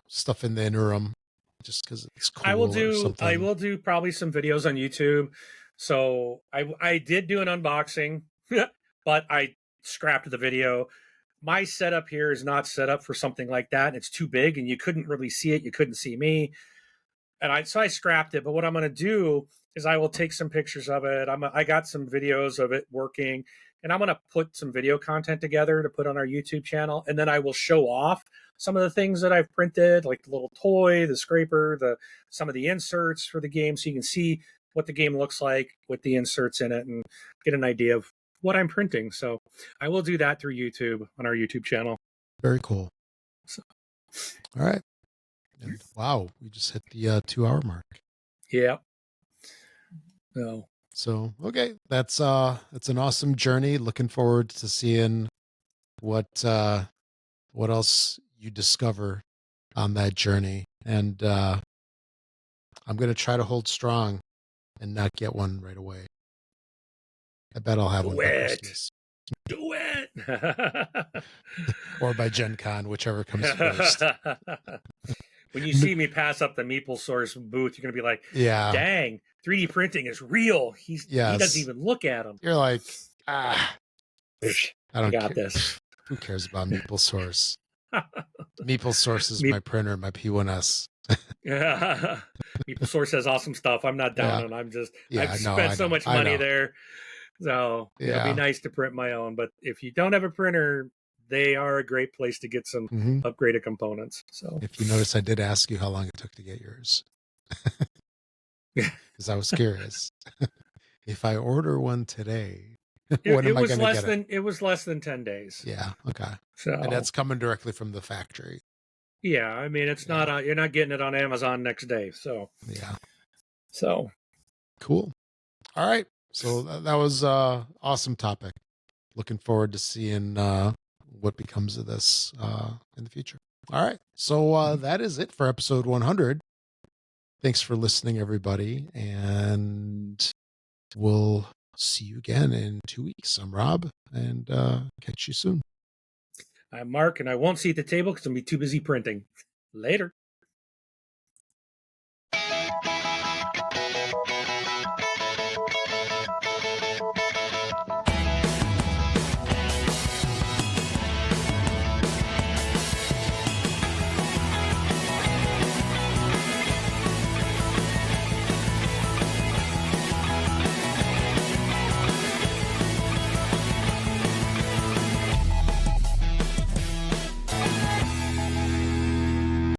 stuff in the interim, just because it's cool. I will do probably some videos on YouTube. So I did do an unboxing, but I scrapped the video. My setup here is not set up for something like that. It's too big, and you couldn't really see it. You couldn't see me, and I scrapped it. But what I'm going to do is I will take some pictures of it. I got some videos of it working, and I'm going to put some video content together to put on our YouTube channel, and then I will show off some of the things that I've printed, like the little toy, the scraper, some of the inserts for the game, so you can see what the game looks like with the inserts in it and get an idea of what I'm printing. So I will do that through YouTube on our YouTube channel. Very cool. So, all right. And wow, we just hit the 2-hour mark. Yeah. No. So okay, that's an awesome journey. Looking forward to seeing what else you discover on that journey. And I'm gonna try to hold strong and not get one right away. I bet I'll have one by Christmas. Do it. Or by Gen Con, whichever comes first. When you see me pass up the Meeple Source booth, you're going to be like, yeah, dang, 3D printing is real. He doesn't even look at them. You're like, I don't got this. Who cares about Meeple Source? Meeple Source is my printer, my P1S. Yeah. Meeple Source has awesome stuff. I'm not down on. I've spent so much money there. So it'll be nice to print my own. But if you don't have a printer, they are a great place to get some upgraded components. So if you notice, I did ask you how long it took to get yours. Because I was curious. If I order one today, when am I going to get it? It was less than 10 days. Yeah. Okay. So, and that's coming directly from the factory. Yeah. I mean, it's not, you're not getting it on Amazon next day. So, yeah. So, cool. All right. So that was awesome topic. Looking forward to seeing what becomes of this in the future. All right. So that is it for episode 100. Thanks for listening, everybody. And we'll see you again in 2 weeks. I'm Rob, and catch you soon. I'm Mark, and I won't see at the table because I'm going to be too busy printing. Later.